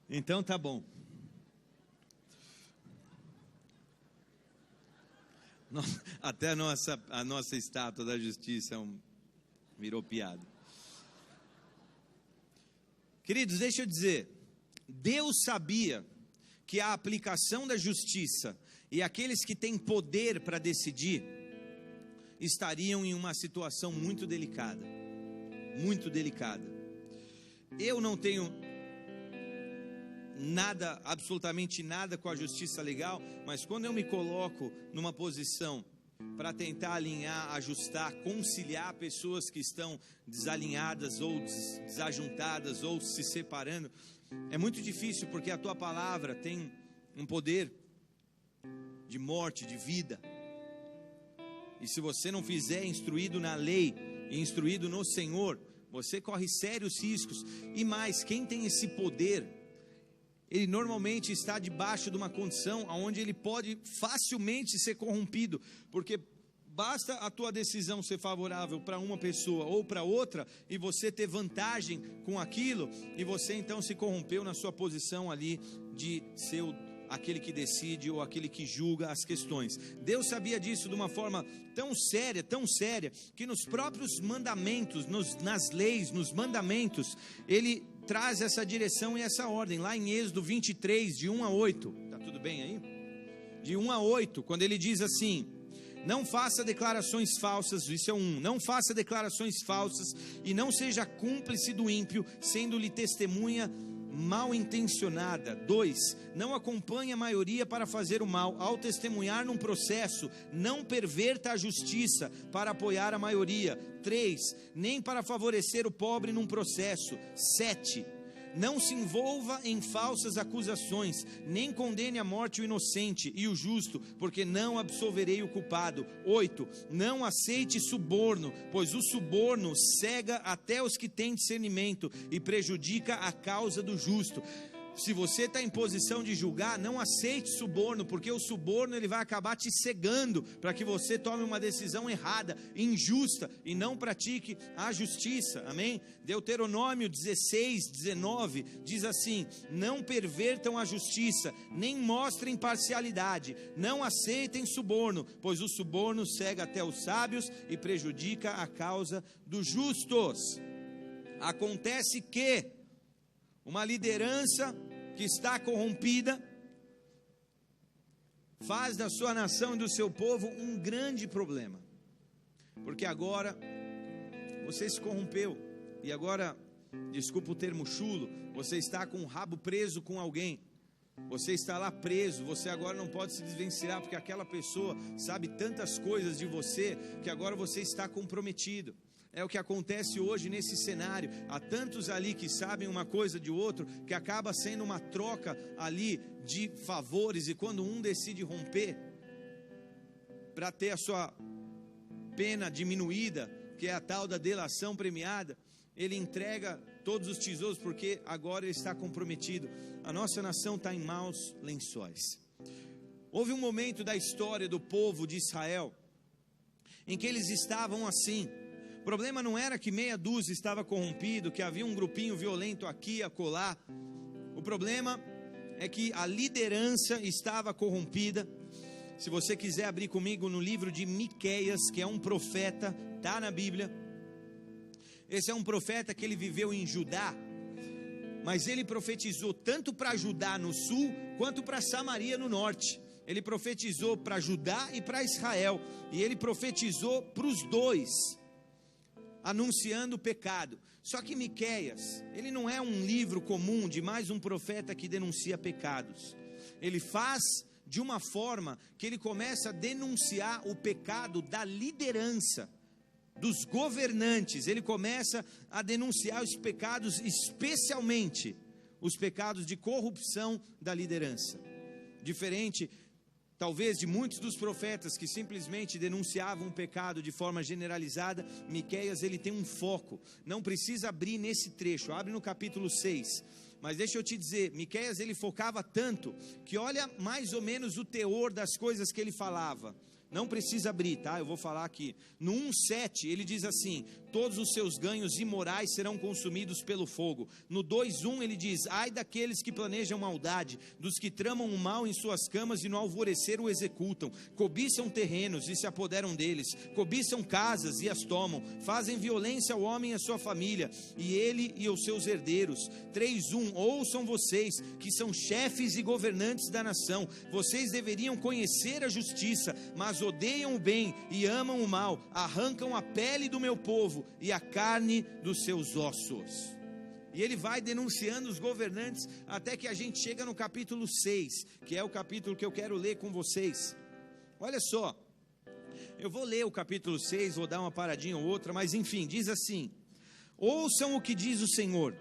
então tá bom. Até a nossa estátua da justiça virou piada. Queridos, deixa eu dizer, Deus sabia que a aplicação da justiça e aqueles que têm poder para decidir estariam em uma situação muito delicada, muito delicada. Eu não tenho nada, absolutamente nada com a justiça legal, mas quando eu me coloco numa posição para tentar alinhar, ajustar, conciliar pessoas que estão desalinhadas ou desajuntadas ou se separando, é muito difícil, porque a tua palavra tem um poder de morte, de vida. E se você não fizer instruído na lei e instruído no Senhor, você corre sérios riscos. E mais, quem tem esse poder, ele normalmente está debaixo de uma condição onde ele pode facilmente ser corrompido, porque basta a tua decisão ser favorável para uma pessoa ou para outra, e você ter vantagem com aquilo, e você então se corrompeu na sua posição ali de ser aquele que decide ou aquele que julga as questões. Deus sabia disso de uma forma tão séria, que nos próprios mandamentos, nas leis, nos mandamentos, Ele traz essa direção e essa ordem, lá em Êxodo 23, de 1 a 8, tá tudo bem aí? De 1 a 8, quando ele diz assim: não faça declarações falsas, isso é 1, não faça declarações falsas, e não seja cúmplice do ímpio, sendo-lhe testemunha mal intencionada. 2, não acompanhe a maioria para fazer o mal. Ao testemunhar num processo, não perverta a justiça para apoiar a maioria. 3, nem para favorecer o pobre num processo. 7, não se envolva em falsas acusações, nem condene à morte o inocente e o justo, porque não absolverei o culpado. 8, não aceite suborno, pois o suborno cega até os que têm discernimento e prejudica a causa do justo. Se você está em posição de julgar, não aceite suborno, porque o suborno ele vai acabar te cegando para que você tome uma decisão errada, injusta, e não pratique a justiça. Amém? Deuteronômio 16, 19 diz assim: não pervertam a justiça, nem mostrem parcialidade, não aceitem suborno, pois o suborno cega até os sábios e prejudica a causa dos justos. Acontece que uma liderança que está corrompida faz da sua nação e do seu povo um grande problema, porque agora você se corrompeu, e agora, desculpa o termo chulo, você está com o rabo preso com alguém, você está lá preso, você agora não pode se desvencilhar, porque aquela pessoa sabe tantas coisas de você, que agora você está comprometido. É o que acontece hoje nesse cenário. Há tantos ali que sabem uma coisa de outro, que acaba sendo uma troca ali de favores, e quando um decide romper para ter a sua pena diminuída, que é a tal da delação premiada, ele entrega todos os tesouros, porque agora ele está comprometido. A nossa nação está em maus lençóis. Houve um momento da história do povo de Israel em que eles estavam assim. O problema não era que meia dúzia estava corrompido, que havia um grupinho violento aqui e acolá. O problema é que a liderança estava corrompida. Se você quiser abrir comigo no livro de Miqueias, que é um profeta, está na Bíblia. Esse é um profeta que ele viveu em Judá, mas ele profetizou tanto para Judá no sul, quanto para Samaria no norte. Ele profetizou para Judá e para Israel, e ele profetizou para os dois, anunciando o pecado. Só que Miqueias, ele não é um livro comum de mais um profeta que denuncia pecados. Ele faz de uma forma que ele começa a denunciar o pecado da liderança, dos governantes. Ele começa a denunciar os pecados, especialmente os pecados de corrupção da liderança. Diferente, talvez de muitos dos profetas que simplesmente denunciavam o pecado de forma generalizada, Miqueias ele tem um foco. Não precisa abrir nesse trecho, abre no capítulo 6. Mas deixa eu te dizer, Miqueias ele focava tanto, que olha mais ou menos o teor das coisas que ele falava. Não precisa abrir, tá? Eu vou falar aqui. No 1:7 ele diz assim: todos os seus ganhos imorais serão consumidos pelo fogo. No 2:1 ele diz: ai daqueles que planejam maldade, dos que tramam o mal em suas camas e no alvorecer o executam, cobiçam terrenos e se apoderam deles, cobiçam casas e as tomam, fazem violência ao homem e à sua família, e ele e os seus herdeiros. 3:1 ouçam vocês, que são chefes e governantes da nação, vocês deveriam conhecer a justiça, mas odeiam o bem e amam o mal, arrancam a pele do meu povo e a carne dos seus ossos. E ele vai denunciando os governantes até que a gente chega no capítulo 6, que é o capítulo que eu quero ler com vocês. Olha só, eu vou ler o capítulo 6, vou dar uma paradinha ou outra, mas enfim, diz assim: ouçam o que diz o Senhor.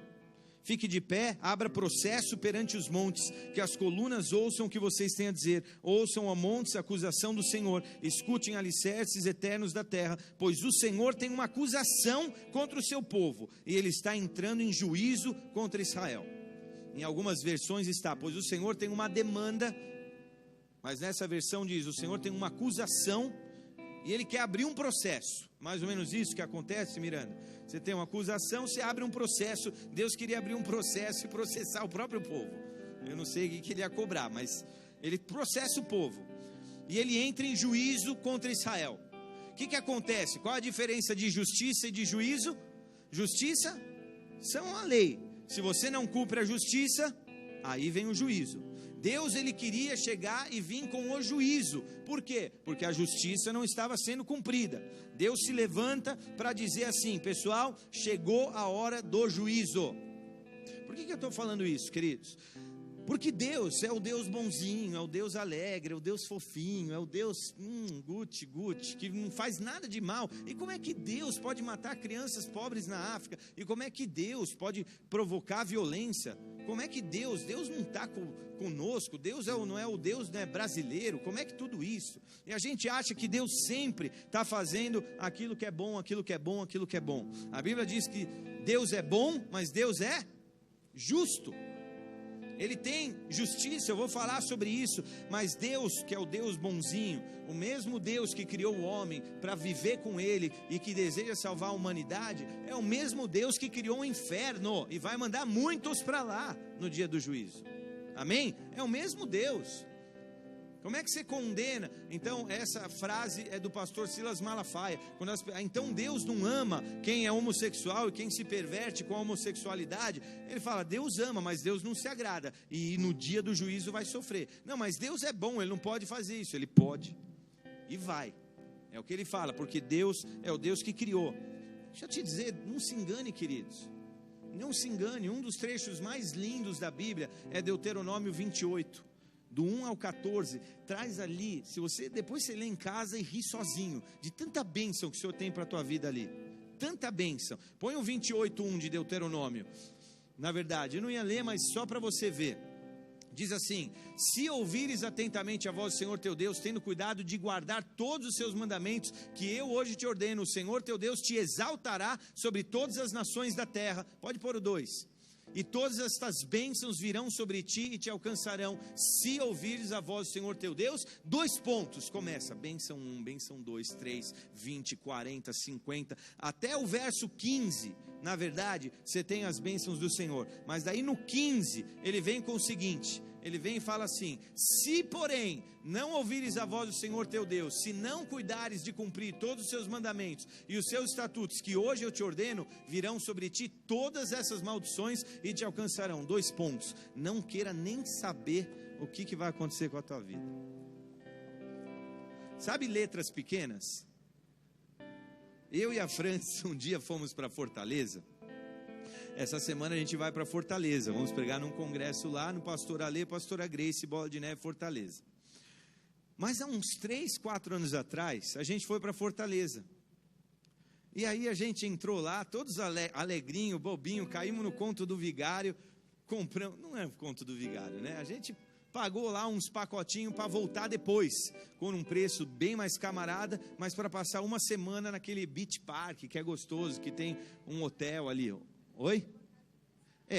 Fique de pé, abra processo perante os montes, que as colunas ouçam o que vocês têm a dizer. Ouçam, ó montes, a acusação do Senhor. Escutem, alicerces eternos da terra, pois o Senhor tem uma acusação contra o seu povo, e ele está entrando em juízo contra Israel. Em algumas versões está, pois o Senhor tem uma demanda, mas nessa versão diz, o Senhor tem uma acusação, e ele quer abrir um processo. Mais ou menos isso que acontece, Miranda. Você tem uma acusação, você abre um processo. Deus queria abrir um processo e processar o próprio povo. Eu não sei o que ele ia cobrar, mas ele processa o povo. E ele entra em juízo contra Israel. O que acontece? Qual a diferença de justiça e de juízo? Justiça são a lei. Se você não cumpre a justiça, aí vem o juízo. Deus ele queria chegar e vir com o juízo. Por quê? Porque a justiça não estava sendo cumprida. Deus se levanta para dizer assim: pessoal, chegou a hora do juízo. Por que eu estou falando isso, queridos? Porque Deus é o Deus bonzinho, é o Deus alegre, é o Deus fofinho, é o Deus guti, que não faz nada de mal. E como é que Deus pode matar crianças pobres na África? E como é que Deus pode provocar violência? Como é que Deus não está conosco? Deus não é o Deus brasileiro? Como é que tudo isso? E a gente acha que Deus sempre está fazendo aquilo que é bom, aquilo que é bom, aquilo que é bom. A Bíblia diz que Deus é bom, mas Deus é justo. Ele tem justiça, eu vou falar sobre isso. Mas Deus, que é o Deus bonzinho, o mesmo Deus que criou o homem para viver com ele e que deseja salvar a humanidade, é o mesmo Deus que criou o inferno e vai mandar muitos para lá no dia do juízo. Amém? É o mesmo Deus. Como é que você condena? Então essa frase é do pastor Silas Malafaia. Então Deus não ama quem é homossexual e quem se perverte com a homossexualidade. Ele fala, Deus ama, mas Deus não se agrada, e no dia do juízo vai sofrer. Não, mas Deus é bom, Ele não pode fazer isso. Ele pode e vai. É o que ele fala, porque Deus é o Deus que criou. Deixa eu te dizer, não se engane, queridos. Não se engane, um dos trechos mais lindos da Bíblia é Deuteronômio 28. Do 1 ao 14, traz ali, se você depois você lê em casa e ri sozinho, de tanta bênção que o Senhor tem para a tua vida ali, tanta bênção. Põe o 28:1 de Deuteronômio. Na verdade, eu não ia ler, mas só para você ver. Diz assim: se ouvires atentamente a voz do Senhor teu Deus, tendo cuidado de guardar todos os seus mandamentos, que eu hoje te ordeno, o Senhor teu Deus te exaltará sobre todas as nações da terra. Pode pôr o 2. E todas estas bênçãos virão sobre ti e te alcançarão, se ouvires a voz do Senhor teu Deus. 2 pontos, começa, bênção 1, bênção 2, 3, 20, 40, 50, até o verso 15, na verdade, você tem as bênçãos do Senhor. Mas daí no 15, ele vem com o seguinte, ele vem e fala assim: se porém não ouvires a voz do Senhor teu Deus, se não cuidares de cumprir todos os seus mandamentos e os seus estatutos que hoje eu te ordeno, virão sobre ti todas essas maldições e te alcançarão. 2 pontos, não queira nem saber o que vai acontecer com a tua vida. Sabe letras pequenas? Eu e a Francis um dia fomos para Fortaleza. Essa semana a gente vai para Fortaleza, vamos pregar num congresso lá, no Pastor Ale, Pastora Grace, Bola de Neve, Fortaleza. Mas há uns 3, 4 anos atrás, a gente foi para Fortaleza. E aí a gente entrou lá, todos alegrinho, bobinho, caímos no conto do vigário, compramos, não é o conto do vigário, né? A gente pagou lá uns pacotinhos para voltar depois, com um preço bem mais camarada, mas para passar uma semana naquele beach park, que é gostoso, que tem um hotel ali. Oi?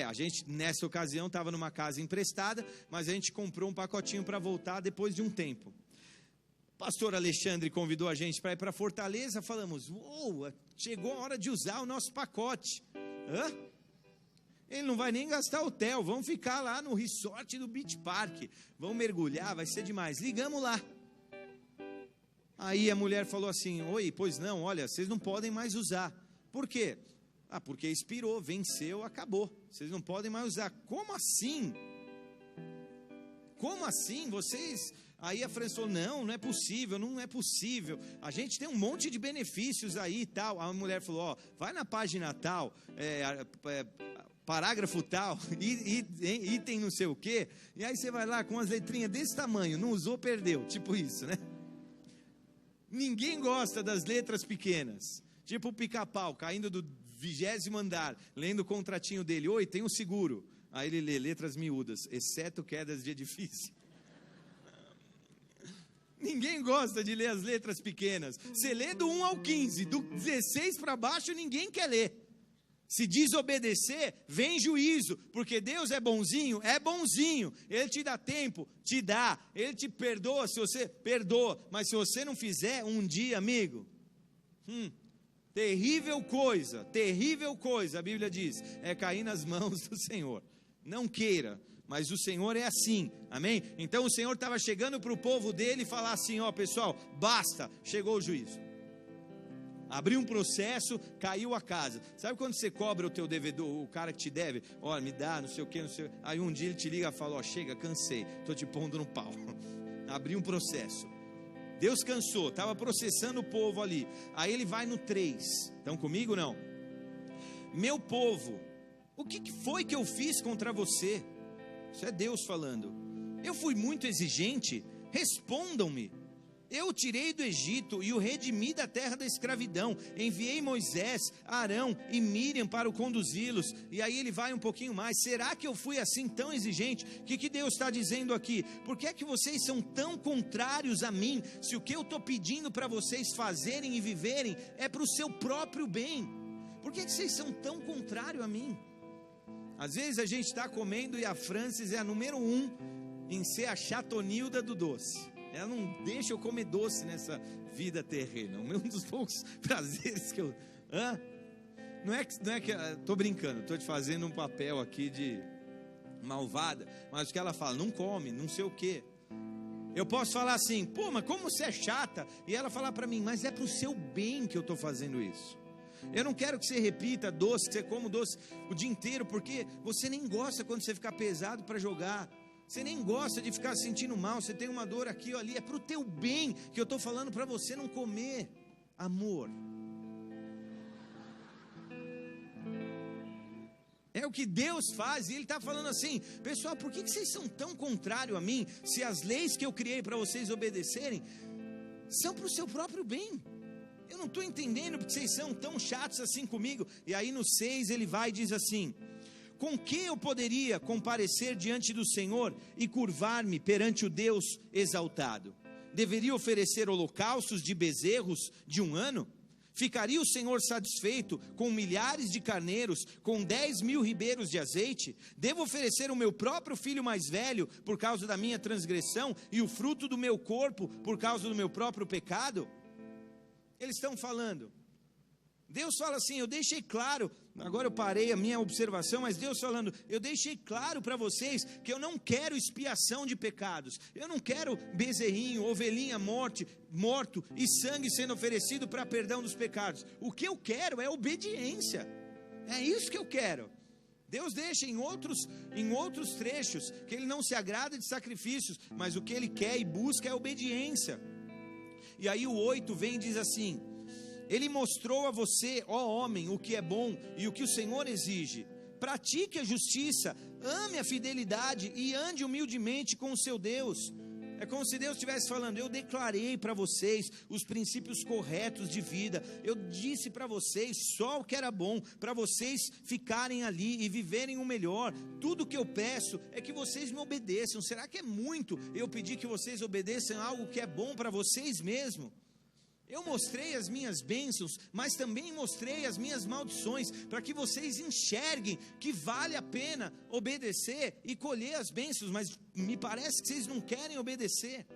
A gente nessa ocasião estava numa casa emprestada, mas a gente comprou um pacotinho para voltar depois de um tempo. O pastor Alexandre convidou a gente para ir para Fortaleza, falamos, chegou a hora de usar o nosso pacote. Ele não vai nem gastar hotel, vamos ficar lá no resort do Beach Park, vamos mergulhar, vai ser demais. Ligamos lá. Aí a mulher falou assim, pois não, olha, vocês não podem mais usar. Por quê? Porque expirou, venceu, acabou. Vocês não podem mais usar. Como assim? Como assim? Vocês... Aí a França falou, não é possível, não é possível. A gente tem um monte de benefícios aí e tal. A mulher falou, vai na página tal, parágrafo tal, item não sei o quê. E aí você vai lá com as letrinhas desse tamanho, não usou, perdeu. Tipo isso, né? Ninguém gosta das letras pequenas. Tipo o Pica-Pau, caindo do 20º andar, lendo o contratinho dele, tem um seguro. Aí ele lê letras miúdas, exceto quedas de edifício. Ninguém gosta de ler as letras pequenas. Você lê do 1 ao 15, do 16 para baixo ninguém quer ler. Se desobedecer, vem juízo, porque Deus é bonzinho, Ele te dá tempo, te dá, Ele te perdoa, se você perdoa, mas se você não fizer, um dia, amigo, terrível coisa, a Bíblia diz, é cair nas mãos do Senhor. Não queira, mas o Senhor é assim, amém? Então o Senhor estava chegando para o povo dele e falar assim, pessoal, basta, chegou o juízo. Abriu um processo, caiu a casa. Sabe quando você cobra o teu devedor, o cara que te deve, me dá, não sei o que, aí um dia ele te liga e fala, chega, cansei, estou te pondo no pau. Abriu um processo. Deus cansou, estava processando o povo ali. Aí ele vai no 3. Estão comigo ou não? Meu povo, o que foi que eu fiz contra você? Isso é Deus falando. Eu fui muito exigente? Respondam-me. Eu o tirei do Egito e o redimi da terra da escravidão. Enviei Moisés, Arão e Miriam para o conduzi-los. E aí ele vai um pouquinho mais. Será que eu fui assim tão exigente? O que Deus está dizendo aqui? Por que é que vocês são tão contrários a mim? Se o que eu estou pedindo para vocês fazerem e viverem é para o seu próprio bem. Por que vocês são tão contrários a mim? Às vezes a gente está comendo e a Francis é a número 1 em ser a chatonilda do doce. Ela não deixa eu comer doce nessa vida terrena. Um dos poucos prazeres que eu... Não é que estou brincando, estou te fazendo um papel aqui de malvada, mas o que ela fala, não come, não sei o quê. Eu posso falar assim, mas como você é chata? E ela falar para mim, mas é para o seu bem que eu estou fazendo isso. Eu não quero que você repita doce, que você coma doce o dia inteiro, porque você nem gosta quando você ficar pesado para jogar. Você nem gosta de ficar sentindo mal, você tem uma dor aqui ou ali, é para o teu bem que eu estou falando para você não comer. Amor. É o que Deus faz, e Ele está falando assim, pessoal, por que vocês são tão contrários a mim, se as leis que eu criei para vocês obedecerem, são para o seu próprio bem? Eu não estou entendendo porque vocês são tão chatos assim comigo. E aí no 6 ele vai e diz assim, com que eu poderia comparecer diante do Senhor e curvar-me perante o Deus exaltado? Deveria oferecer holocaustos de bezerros de 1 ano? Ficaria o Senhor satisfeito com milhares de carneiros, com 10.000 ribeiros de azeite? Devo oferecer o meu próprio filho mais velho por causa da minha transgressão e o fruto do meu corpo por causa do meu próprio pecado? Eles estão falando. Deus fala assim, eu deixei claro, agora eu parei a minha observação, mas Deus falando, eu deixei claro para vocês que eu não quero expiação de pecados, eu não quero bezerrinho, ovelhinha morto e sangue sendo oferecido para perdão dos pecados. O que eu quero é obediência, é isso que eu quero. Deus deixa em outros trechos que Ele não se agrada de sacrifícios, mas o que Ele quer e busca é obediência. E aí o 8 vem e diz assim, Ele mostrou a você, ó homem, o que é bom e o que o Senhor exige. Pratique a justiça, ame a fidelidade e ande humildemente com o seu Deus. É como se Deus estivesse falando: eu declarei para vocês os princípios corretos de vida, eu disse para vocês só o que era bom, para vocês ficarem ali e viverem o melhor. Tudo que eu peço é que vocês me obedeçam. Será que é muito eu pedir que vocês obedeçam a algo que é bom para vocês mesmos? Eu mostrei as minhas bênçãos, mas também mostrei as minhas maldições, para que vocês enxerguem que vale a pena obedecer e colher as bênçãos, mas me parece que vocês não querem obedecer.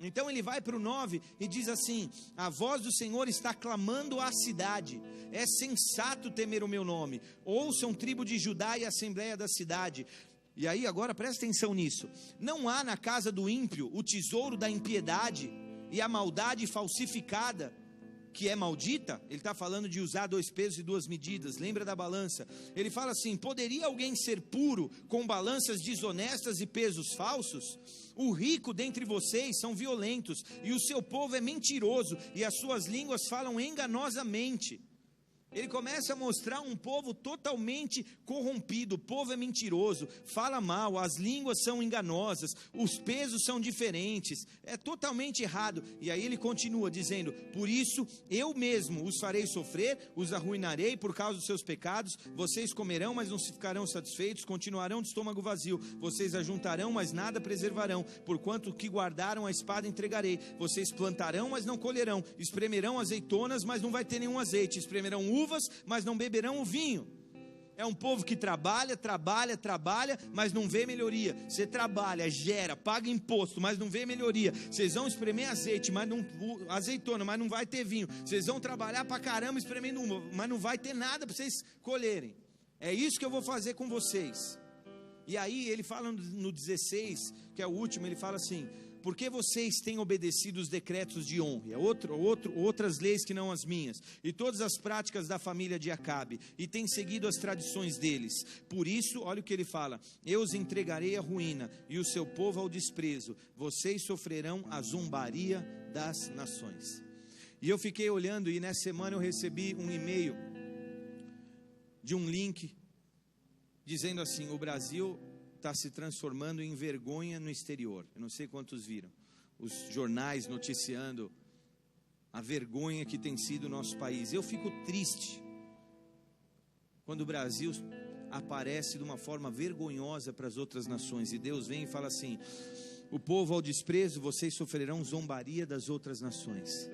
Então ele vai para o 9 e diz assim: a voz do Senhor está clamando à cidade, é sensato temer o meu nome, ouçam tribo de Judá e assembleia da cidade. E aí agora presta atenção nisso: não há na casa do ímpio o tesouro da impiedade, e a maldade falsificada, que é maldita. Ele está falando de usar 2 pesos e 2 medidas, lembra da balança? Ele fala assim: poderia alguém ser puro com balanças desonestas e pesos falsos? O rico dentre vocês são violentos, e o seu povo é mentiroso, e as suas línguas falam enganosamente. Ele começa a mostrar um povo totalmente corrompido. O povo é mentiroso, fala mal, as línguas são enganosas, os pesos são diferentes, é totalmente errado. E aí ele continua dizendo: por isso eu mesmo os farei sofrer, os arruinarei por causa dos seus pecados. Vocês comerão, mas não se ficarão satisfeitos, continuarão de estômago vazio. Vocês ajuntarão, mas nada preservarão, porquanto que guardaram a espada entregarei. Vocês plantarão, mas não colherão, espremerão azeitonas, mas não vai ter nenhum azeite, espremerão uvas, mas não beberão o vinho. É um povo que trabalha, mas não vê melhoria. Você trabalha, gera, paga imposto, mas não vê melhoria. Vocês vão espremer azeitona, mas não vai ter vinho. Vocês vão trabalhar pra caramba espremendo uva, mas não vai ter nada para vocês colherem. É isso que eu vou fazer com vocês. E aí ele fala no 16, que é o último, ele fala assim: porque vocês têm obedecido os decretos de honra, outras leis que não as minhas, e todas as práticas da família de Acabe, e têm seguido as tradições deles. Por isso, olha o que ele fala: eu os entregarei à ruína, e o seu povo ao desprezo. Vocês sofrerão a zombaria das nações. E eu fiquei olhando, e nessa semana eu recebi um e-mail de um link dizendo assim: o Brasil está se transformando em vergonha no exterior. Eu não sei quantos viram os jornais noticiando a vergonha que tem sido o nosso país. Eu fico triste quando o Brasil aparece de uma forma vergonhosa para as outras nações, e Deus vem e fala assim: o povo ao desprezo, vocês sofrerão zombaria das outras nações.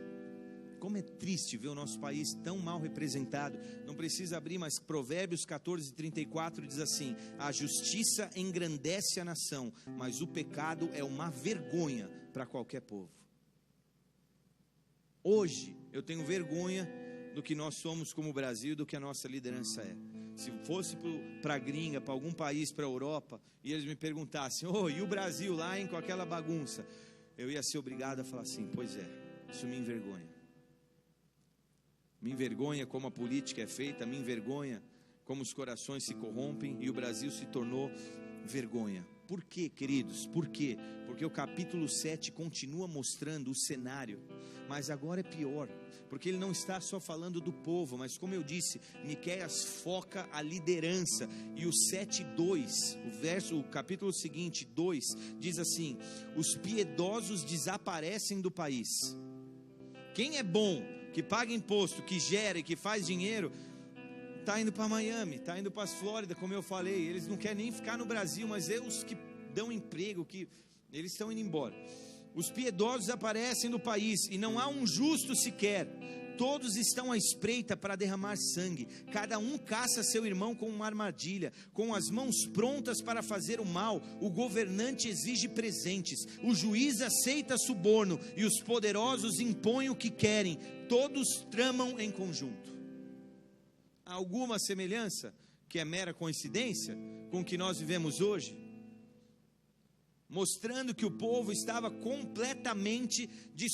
Como é triste ver o nosso país tão mal representado. Não precisa abrir, mas Provérbios 14:34 diz assim: a justiça engrandece a nação, mas o pecado é uma vergonha para qualquer povo. Hoje eu tenho vergonha do que nós somos como Brasil, do que a nossa liderança é. Se fosse para a gringa, para algum país, para a Europa, e eles me perguntassem: e o Brasil lá, com aquela bagunça? Eu ia ser obrigado a falar assim: pois é, isso me envergonha. Me envergonha como a política é feita, me envergonha como os corações se corrompem, e o Brasil se tornou vergonha. Por quê, queridos? Por quê? Porque o capítulo 7 continua mostrando o cenário, mas agora é pior, porque ele não está só falando do povo, mas como eu disse, Miqueias foca a liderança. E o 7:2, o capítulo seguinte, 2, diz assim: os piedosos desaparecem do país. Quem é bom, que paga imposto, que gera e que faz dinheiro, está indo para Miami, está indo para as Flórida, como eu falei. Eles não querem nem ficar no Brasil, mas os que dão emprego, eles estão indo embora. Os piedosos aparecem no país, e não há um justo sequer. Todos estão à espreita para derramar sangue. Cada um caça seu irmão com uma armadilha, com as mãos prontas para fazer o mal. O governante exige presentes, o juiz aceita suborno, e os poderosos impõem o que querem. Todos tramam em conjunto. Há alguma semelhança, que é mera coincidência, com o que nós vivemos hoje? Mostrando que o povo estava completamente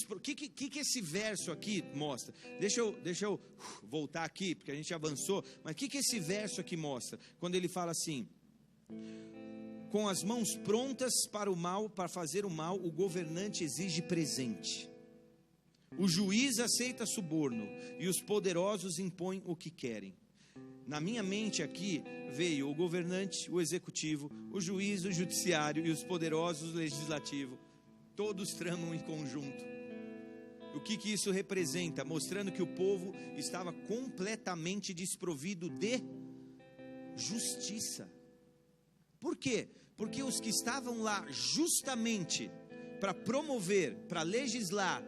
o que esse verso aqui mostra? Deixa eu voltar aqui, porque a gente avançou. Mas o que esse verso aqui mostra? Quando ele fala assim: com as mãos prontas para o mal, para fazer o mal, o governante exige presente, o juiz aceita suborno, e os poderosos impõem o que querem. Na minha mente aqui veio o governante, o executivo, o juiz, o judiciário, e os poderosos, o legislativo. todos tramam em conjunto. O que isso representa? Mostrando que o povo estava completamente desprovido de justiça. Por quê? Porque os que estavam lá justamente para promover, para legislar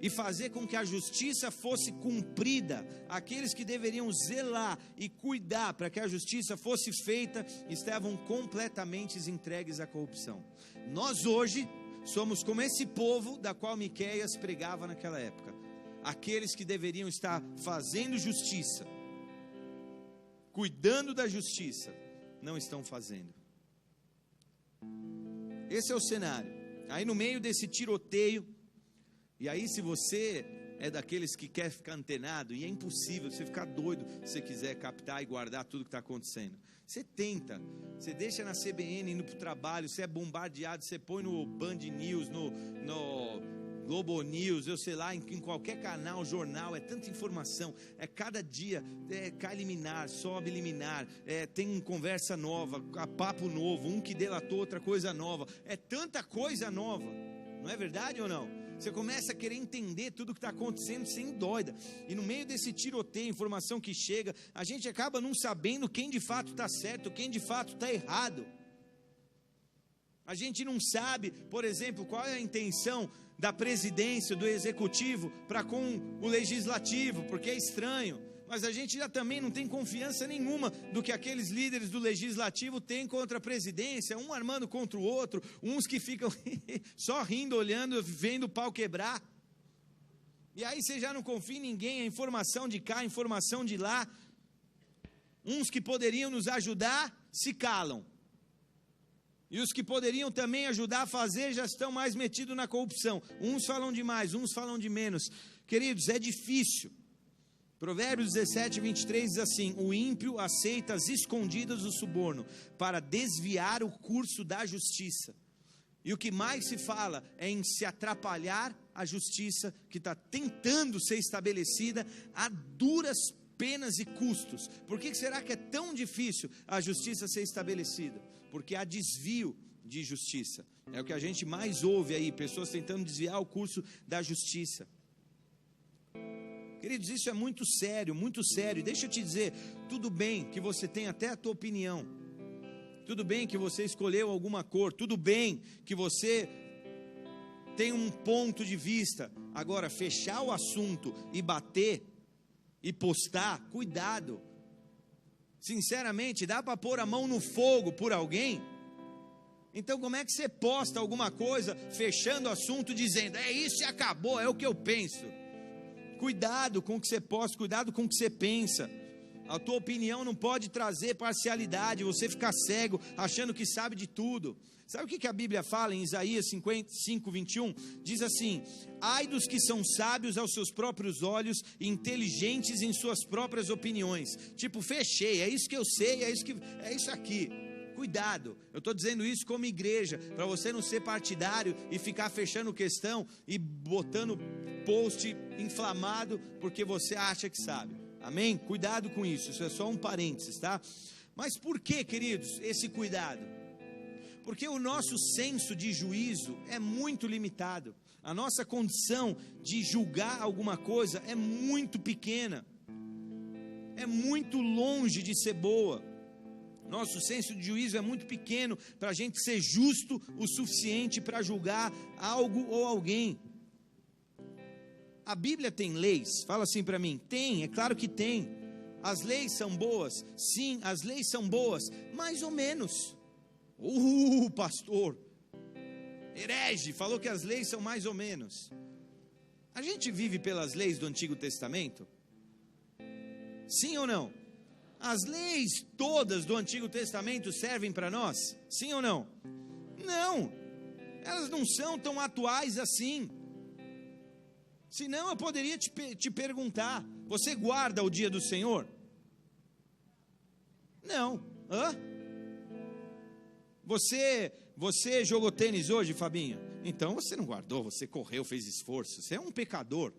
e fazer com que a justiça fosse cumprida, aqueles que deveriam zelar e cuidar para que a justiça fosse feita, estavam completamente entregues à corrupção. Nós hoje somos como esse povo da qual Miqueias pregava naquela época. Aqueles que deveriam estar fazendo justiça, cuidando da justiça, não estão fazendo. Esse é o cenário. Aí no meio desse tiroteio, e aí se você é daqueles que quer ficar antenado, e é impossível você ficar doido se você quiser captar e guardar tudo que está acontecendo. Você tenta, você deixa na CBN indo para o trabalho, você é bombardeado, você põe no Band News, no Globo News, eu sei lá, em qualquer canal, jornal, é tanta informação, é cada dia, cai liminar, sobe liminar, tem conversa nova, papo novo, um que delatou outra coisa nova, é tanta coisa nova, não é verdade ou não? Você começa a querer entender tudo o que está acontecendo sem doida, e no meio desse tiroteio, informação que chega, a gente acaba não sabendo quem de fato está certo, quem de fato está errado. A gente não sabe, por exemplo, qual é a intenção da presidência, do executivo para com o legislativo, porque é estranho, mas a gente já também não tem confiança nenhuma do que aqueles líderes do legislativo têm contra a presidência, um armando contra o outro, uns que ficam só rindo, olhando, vendo o pau quebrar, e aí você já não confia em ninguém, a informação de cá, a informação de lá, uns que poderiam nos ajudar, se calam, e os que poderiam também ajudar a fazer, já estão mais metidos na corrupção, uns falam de mais, uns falam de menos. Queridos, é difícil. Provérbios 17, 23 diz assim: o ímpio aceita as escondidas do suborno, para desviar o curso da justiça. E o que mais se fala é em se atrapalhar a justiça, que está tentando ser estabelecida a duras penas e custos. Por que será que é tão difícil a justiça ser estabelecida? Porque há desvio de justiça. É o que a gente mais ouve aí, pessoas tentando desviar o curso da justiça. Queridos, isso é muito sério, muito sério. Deixa eu te dizer, tudo bem que você tem até a tua opinião, tudo bem que você escolheu alguma cor, tudo bem que você tem um ponto de vista. Agora, fechar o assunto e bater e postar, cuidado. Sinceramente, dá para pôr a mão no fogo por alguém? Então como é que você posta alguma coisa, fechando o assunto, dizendo, é isso e acabou, é o que eu penso? Cuidado com o que você posta, cuidado com o que você pensa. A tua opinião não pode trazer parcialidade, você ficar cego, achando que sabe de tudo. Sabe o que a Bíblia fala em Isaías 55, 21? Diz assim: ai dos que são sábios aos seus próprios olhos e inteligentes em suas próprias opiniões. Tipo, fechei, é isso que eu sei, é isso aqui. Cuidado, eu estou dizendo isso como igreja, para você não ser partidário e ficar fechando questão e botando post inflamado porque você acha que sabe. Amém? Cuidado com isso, isso é só um parênteses, tá? Mas por que, queridos, esse cuidado? Porque o nosso senso de juízo é muito limitado. A nossa condição de julgar alguma coisa é muito pequena. É muito longe de ser boa. Nosso senso de juízo é muito pequeno para a gente ser justo o suficiente para julgar algo ou alguém. A Bíblia tem leis? Fala assim para mim. Tem, é claro que tem. As leis são boas? Sim, as leis são boas, mais ou menos. Pastor herege, falou que as leis são mais ou menos. A gente vive pelas leis do Antigo Testamento? Sim ou não? As leis todas do Antigo Testamento servem para nós? Sim ou não? Não, elas não são tão atuais assim. Senão eu poderia te perguntar: você guarda o dia do Senhor? Não. Você jogou tênis hoje, Fabinho? Então você não guardou, você correu, fez esforço. Você é um pecador.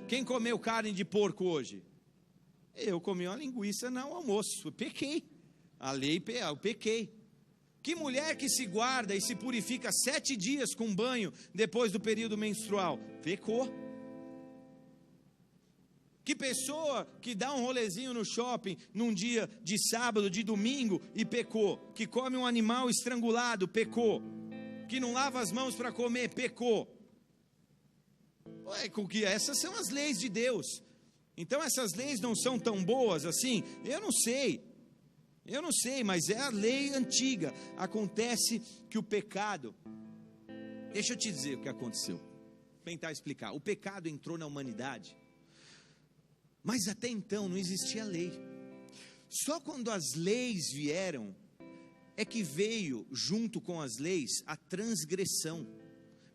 Quem comeu carne de porco hoje? Eu comi uma linguiça no almoço, eu pequei. A lei, eu pequei. Que mulher que se guarda e se purifica 7 dias com banho depois do período menstrual? Pecou. Que pessoa que dá um rolezinho no shopping num dia de sábado, de domingo e pecou? Que come um animal estrangulado? Pecou. Que não lava as mãos para comer? Pecou. Ué, essas são as leis de Deus. Então essas leis não são tão boas assim? Eu não sei, mas é a lei antiga. Acontece que o pecado, deixa eu te dizer o que aconteceu, tentar explicar. O pecado entrou na humanidade, mas até então não existia lei. Só quando as leis vieram, é que veio junto com as leis a transgressão.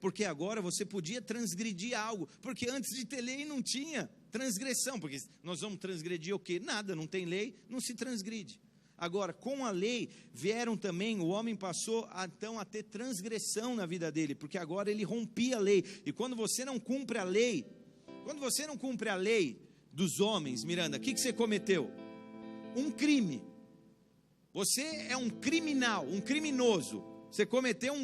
Porque agora você podia transgredir algo, porque antes de ter lei não tinha transgressão, porque nós vamos transgredir o quê? Nada, não tem lei, não se transgride. Agora, com a lei, vieram também, o homem passou então a ter transgressão na vida dele, porque agora ele rompia a lei, e quando você não cumpre a lei dos homens, Miranda, o que você cometeu? Um crime. Você é um criminal, um criminoso. Você cometeu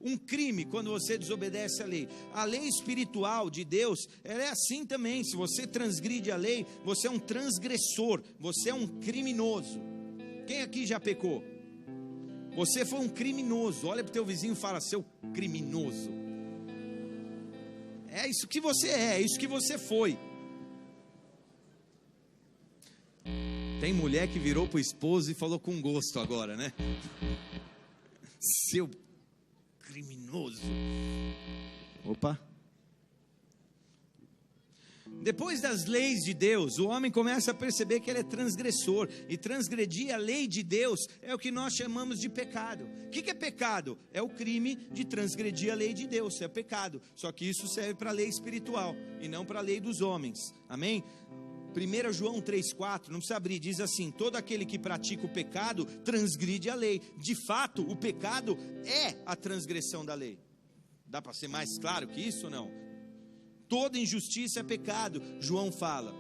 um crime quando você desobedece a lei. A lei espiritual de Deus, ela é assim também. Se você transgride a lei, você é um transgressor, você é um criminoso. Quem aqui já pecou? Você foi um criminoso. Olha para o teu vizinho e fala: seu criminoso. É isso que você é isso que você foi. Tem mulher que virou para o esposo e falou com gosto agora, né? Seu criminoso. Opa. Depois das leis de Deus, o homem começa a perceber que ele é transgressor, e transgredir a lei de Deus é o que nós chamamos de pecado. O que é pecado? É o crime de transgredir a lei de Deus, é pecado. Só que isso serve para a lei espiritual e não para a lei dos homens. Amém? 1 João 3,4, não precisa abrir, diz assim: todo aquele que pratica o pecado transgride a lei. De fato, o pecado é a transgressão da lei. Dá para ser mais claro que isso ou não? Toda injustiça é pecado, João fala.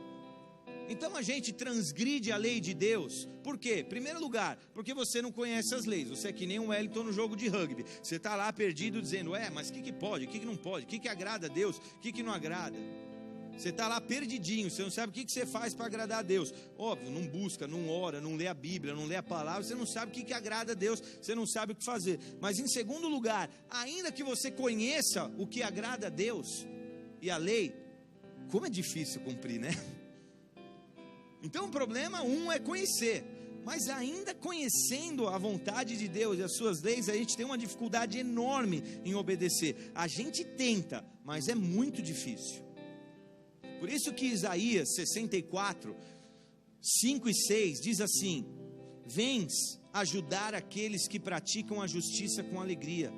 Então a gente transgride a lei de Deus. Por quê? Em primeiro lugar, porque você não conhece as leis. Você é que nem um Wellington no jogo de rugby. Você está lá perdido dizendo: mas o que pode, o que não pode, o que agrada a Deus, o que não agrada. Você está lá perdidinho, você não sabe o que você faz para agradar a Deus. Óbvio, não busca, não ora, não lê a Bíblia, não lê a palavra, você não sabe o que agrada a Deus, você não sabe o que fazer. Mas em segundo lugar, ainda que você conheça o que agrada a Deus e a lei, como é difícil cumprir, né? Então o problema é conhecer. Mas ainda conhecendo a vontade de Deus e as suas leis, a gente tem uma dificuldade enorme em obedecer. A gente tenta, mas é muito difícil. Por isso que Isaías 64, 5 e 6 diz assim: vens ajudar aqueles que praticam a justiça com alegria,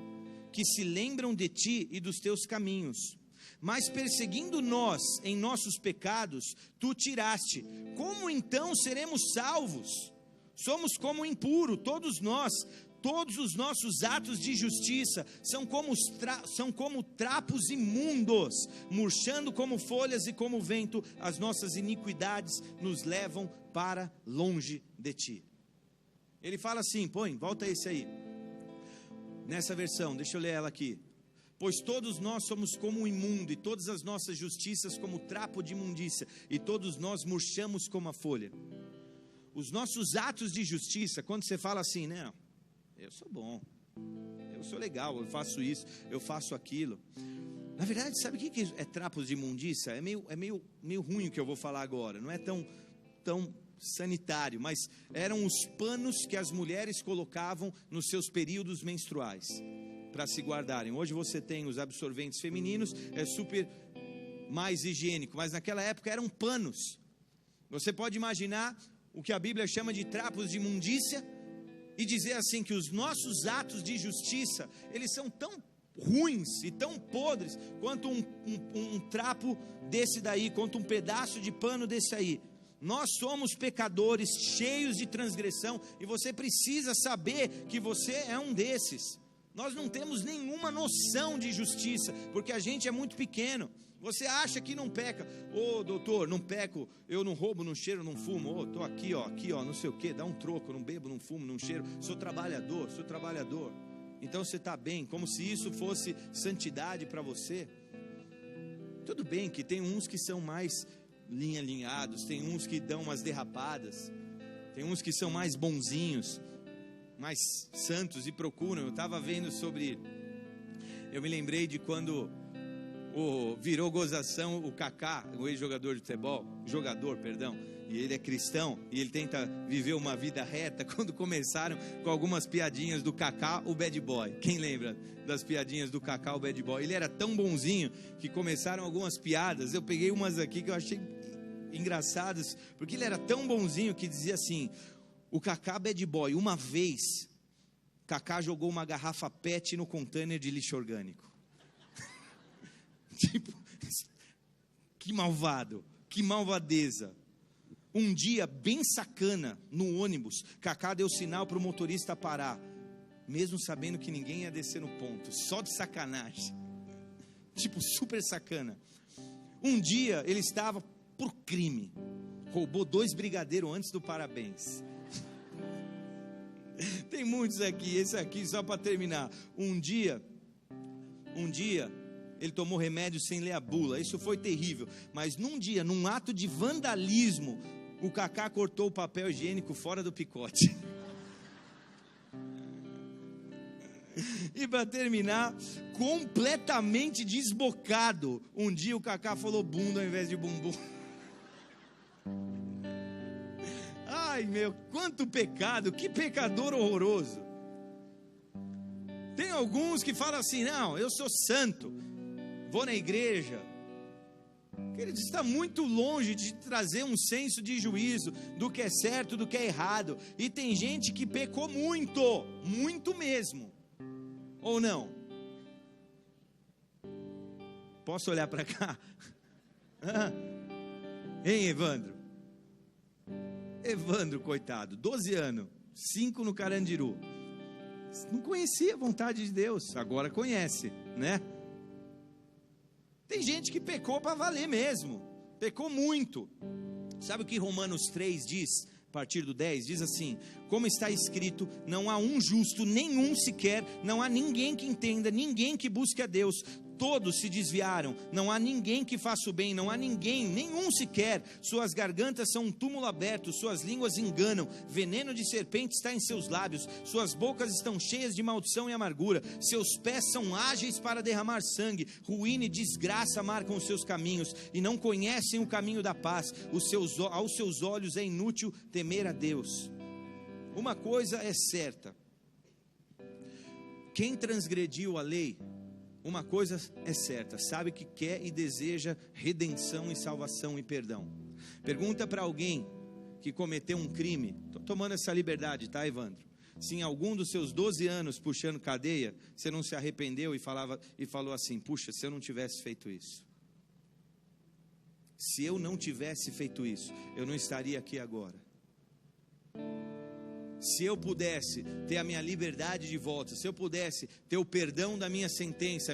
que se lembram de ti e dos teus caminhos. Mas perseguindo nós em nossos pecados, tu tiraste. Como então seremos salvos? Somos como impuro, todos nós. Todos os nossos atos de justiça são como trapos imundos, murchando como folhas e como vento. As nossas iniquidades nos levam para longe de ti. Ele fala assim, volta esse aí. Nessa versão, deixa eu ler ela aqui. Pois todos nós somos como um imundo, e todas as nossas justiças como trapo de imundícia, e todos nós murchamos como a folha. Os nossos atos de justiça, quando você fala assim, né? Eu sou bom, eu sou legal, eu faço isso, eu faço aquilo. Na verdade, sabe o que é trapos de imundícia? É meio ruim o que eu vou falar agora. Não é tão sanitário, mas eram os panos que as mulheres colocavam nos seus períodos menstruais para se guardarem. Hoje você tem os absorventes femininos, é super mais higiênico, mas naquela época eram panos. Você pode imaginar o que a Bíblia chama de trapos de imundícia e dizer assim que os nossos atos de justiça, eles são tão ruins e tão podres quanto um trapo desse daí, quanto um pedaço de pano desse aí. Nós somos pecadores cheios de transgressão, e você precisa saber que você é um desses. Nós não temos nenhuma noção de justiça, porque a gente é muito pequeno. Você acha que não peca? Doutor, não peco, eu não roubo, não cheiro, não fumo. Tô aqui, não sei o que, dá um troco, não bebo, não fumo, não cheiro. Sou trabalhador. Então você está bem, como se isso fosse santidade para você. Tudo bem que tem uns que são mais alinhados, tem uns que dão umas derrapadas, tem uns que são mais bonzinhos, mais santos e procuram. Eu estava vendo eu me lembrei de quando virou gozação o Kaká, o ex-jogador de futebol, e ele é cristão, e ele tenta viver uma vida reta, quando começaram com algumas piadinhas do Kaká, o bad boy. Quem lembra das piadinhas do Kaká, o bad boy? Ele era tão bonzinho, que começaram algumas piadas, eu peguei umas aqui que eu achei engraçadas, porque ele era tão bonzinho, que dizia assim: o Kaká bad boy, uma vez, Kaká jogou uma garrafa PET no container de lixo orgânico. Tipo, que malvado, que malvadeza. Um dia, bem sacana, no ônibus, Kaká deu sinal para o motorista parar, mesmo sabendo que ninguém ia descer no ponto, só de sacanagem. Tipo, super sacana. Um dia, ele estava por crime, roubou 2 brigadeiros antes do parabéns. Tem muitos aqui, esse aqui só para terminar. Um dia, ele tomou remédio sem ler a bula, isso foi terrível. Mas num dia, num ato de vandalismo, o Kaká cortou o papel higiênico fora do picote. E para terminar, completamente desbocado, um dia o Kaká falou bunda ao invés de bumbum. Ai meu, quanto pecado, que pecador horroroso. Tem alguns que falam assim: não, eu sou santo, vou na igreja. Querido, está muito longe de trazer um senso de juízo do que é certo, do que é errado. E tem gente que pecou muito mesmo. Ou não? Posso olhar para cá? Hein, Evandro? Evandro, coitado, 12 anos, 5 no Carandiru. Não conhecia a vontade de Deus, agora conhece, né? Tem gente que pecou para valer mesmo, pecou muito. Sabe o que Romanos 3 diz, a partir do 10? Diz assim: como está escrito, não há um justo, nenhum sequer, não há ninguém que entenda, ninguém que busque a Deus. Todos se desviaram, não há ninguém que faça o bem, não há ninguém, nenhum sequer. Suas gargantas são um túmulo aberto, suas línguas enganam, veneno de serpente está em seus lábios, suas bocas estão cheias de maldição e amargura, seus pés são ágeis para derramar sangue, ruína e desgraça marcam os seus caminhos, e não conhecem o caminho da paz. Aos seus olhos é inútil temer a Deus. Uma coisa é certa: quem transgrediu a lei, uma coisa é certa, sabe que quer e deseja redenção e salvação e perdão. Pergunta para alguém que cometeu um crime, estou tomando essa liberdade, tá, Evandro? Se em algum dos seus 12 anos puxando cadeia, você não se arrependeu e falou assim: puxa, se eu não tivesse feito isso, se eu não tivesse feito isso, eu não estaria aqui agora. Se eu pudesse ter a minha liberdade de volta, se eu pudesse ter o perdão da minha sentença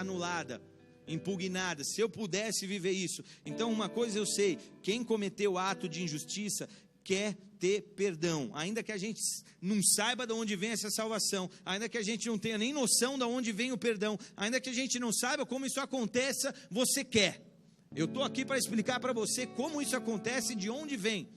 anulada, impugnada, se eu pudesse viver isso. Então uma coisa eu sei: quem cometeu ato de injustiça quer ter perdão, ainda que a gente não saiba de onde vem essa salvação, ainda que a gente não tenha nem noção de onde vem o perdão, ainda que a gente não saiba como isso aconteça, você quer. Eu estou aqui para explicar para você como isso acontece e de onde vem.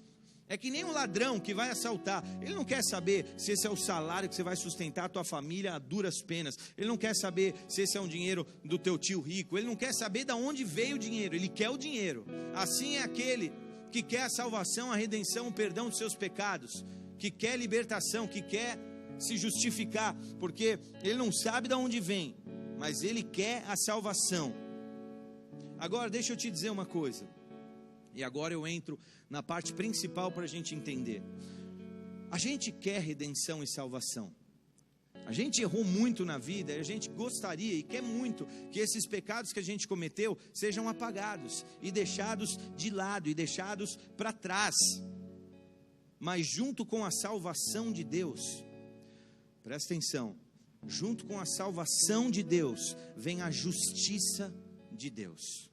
É que nem um ladrão que vai assaltar, ele não quer saber se esse é o salário que você vai sustentar a tua família a duras penas, ele não quer saber se esse é um dinheiro do teu tio rico, ele não quer saber de onde veio o dinheiro, ele quer o dinheiro. Assim é aquele que quer a salvação, a redenção, o perdão dos seus pecados, que quer libertação, que quer se justificar, porque ele não sabe de onde vem, mas ele quer a salvação. Agora deixa eu te dizer uma coisa, e agora eu entro na parte principal para a gente entender. A gente quer redenção e salvação. A gente errou muito na vida, e a gente gostaria e quer muito que esses pecados que a gente cometeu sejam apagados e deixados de lado e deixados para trás. Mas junto com a salvação de Deus, presta atenção, junto com a salvação de Deus vem a justiça de Deus.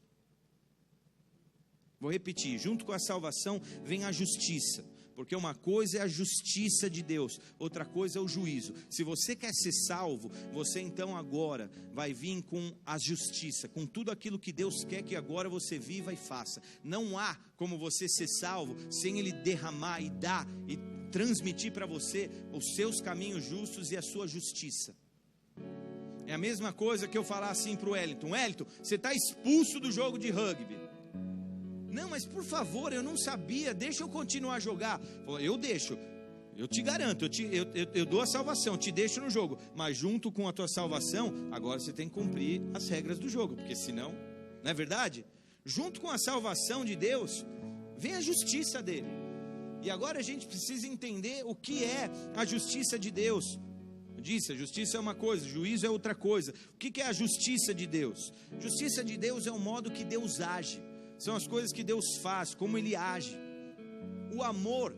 Vou repetir, junto com a salvação vem a justiça, porque uma coisa é a justiça de Deus, outra coisa é o juízo. Se você quer ser salvo, você então agora vai vir com a justiça, com tudo aquilo que Deus quer que agora você viva e faça. Não há como você ser salvo sem Ele derramar e dar e transmitir para você os seus caminhos justos e a sua justiça. É a mesma coisa que eu falar assim para o Wellington: Wellington, você está expulso do jogo de rugby. Não, mas por favor, eu não sabia, deixa eu continuar a jogar. Eu deixo, eu te garanto, eu dou a salvação, te deixo no jogo. Mas junto com a tua salvação, agora você tem que cumprir as regras do jogo, porque senão, não é verdade? Junto com a salvação de Deus, vem a justiça dele. E agora a gente precisa entender o que é a justiça de Deus. Eu disse, a justiça é uma coisa, juízo é outra coisa. O que é a justiça de Deus? Justiça de Deus é o modo que Deus age. São as coisas que Deus faz, como Ele age. O amor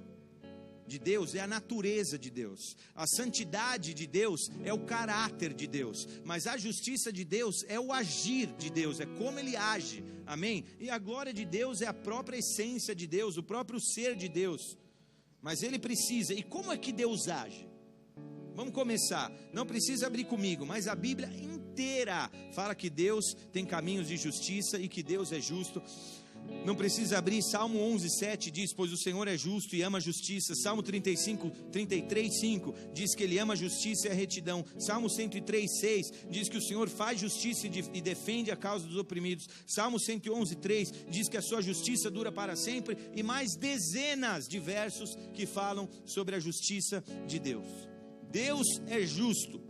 de Deus é a natureza de Deus. A santidade de Deus é o caráter de Deus. Mas a justiça de Deus é o agir de Deus, é como Ele age. Amém? E a glória de Deus é a própria essência de Deus, o próprio ser de Deus. Mas Ele precisa. E como é que Deus age? Vamos começar. Não precisa abrir comigo, mas a Bíblia inteira fala que Deus tem caminhos de justiça e que Deus é justo. Não precisa abrir. Salmo 11:7 diz: pois o Senhor é justo e ama a justiça. Salmo 33:5 diz que Ele ama a justiça e a retidão. Salmo 103:6 diz que o Senhor faz justiça e defende a causa dos oprimidos. Salmo 111:3 diz que a sua justiça dura para sempre. E mais dezenas de versos que falam sobre a justiça de Deus. Deus é justo,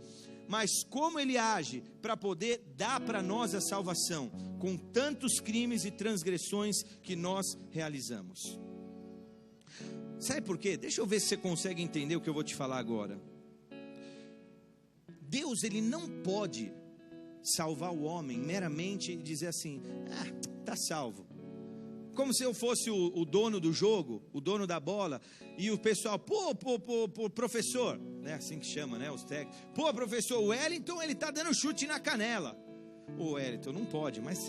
mas como Ele age para poder dar para nós a salvação, com tantos crimes e transgressões que nós realizamos? Sabe por quê? Deixa eu ver se você consegue entender o que eu vou te falar agora. Deus, Ele não pode salvar o homem meramente e dizer assim: está salvo. Como se eu fosse o dono do jogo, o dono da bola, e o pessoal: pô, professor, né, assim que chama, né, os técnicos, pô, professor, o Wellington, ele está dando chute na canela. O Wellington não pode, mas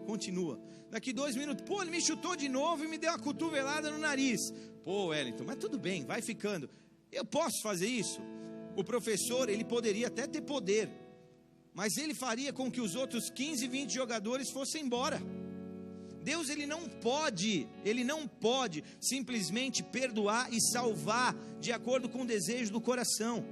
continua. Daqui 2 minutos, pô, ele me chutou de novo e me deu uma cotovelada no nariz. Pô, Wellington, mas tudo bem, vai ficando. Eu posso fazer isso? O professor, ele poderia até ter poder, mas ele faria com que os outros 15, 20 jogadores fossem embora. Deus, Ele não pode simplesmente perdoar e salvar de acordo com o desejo do coração.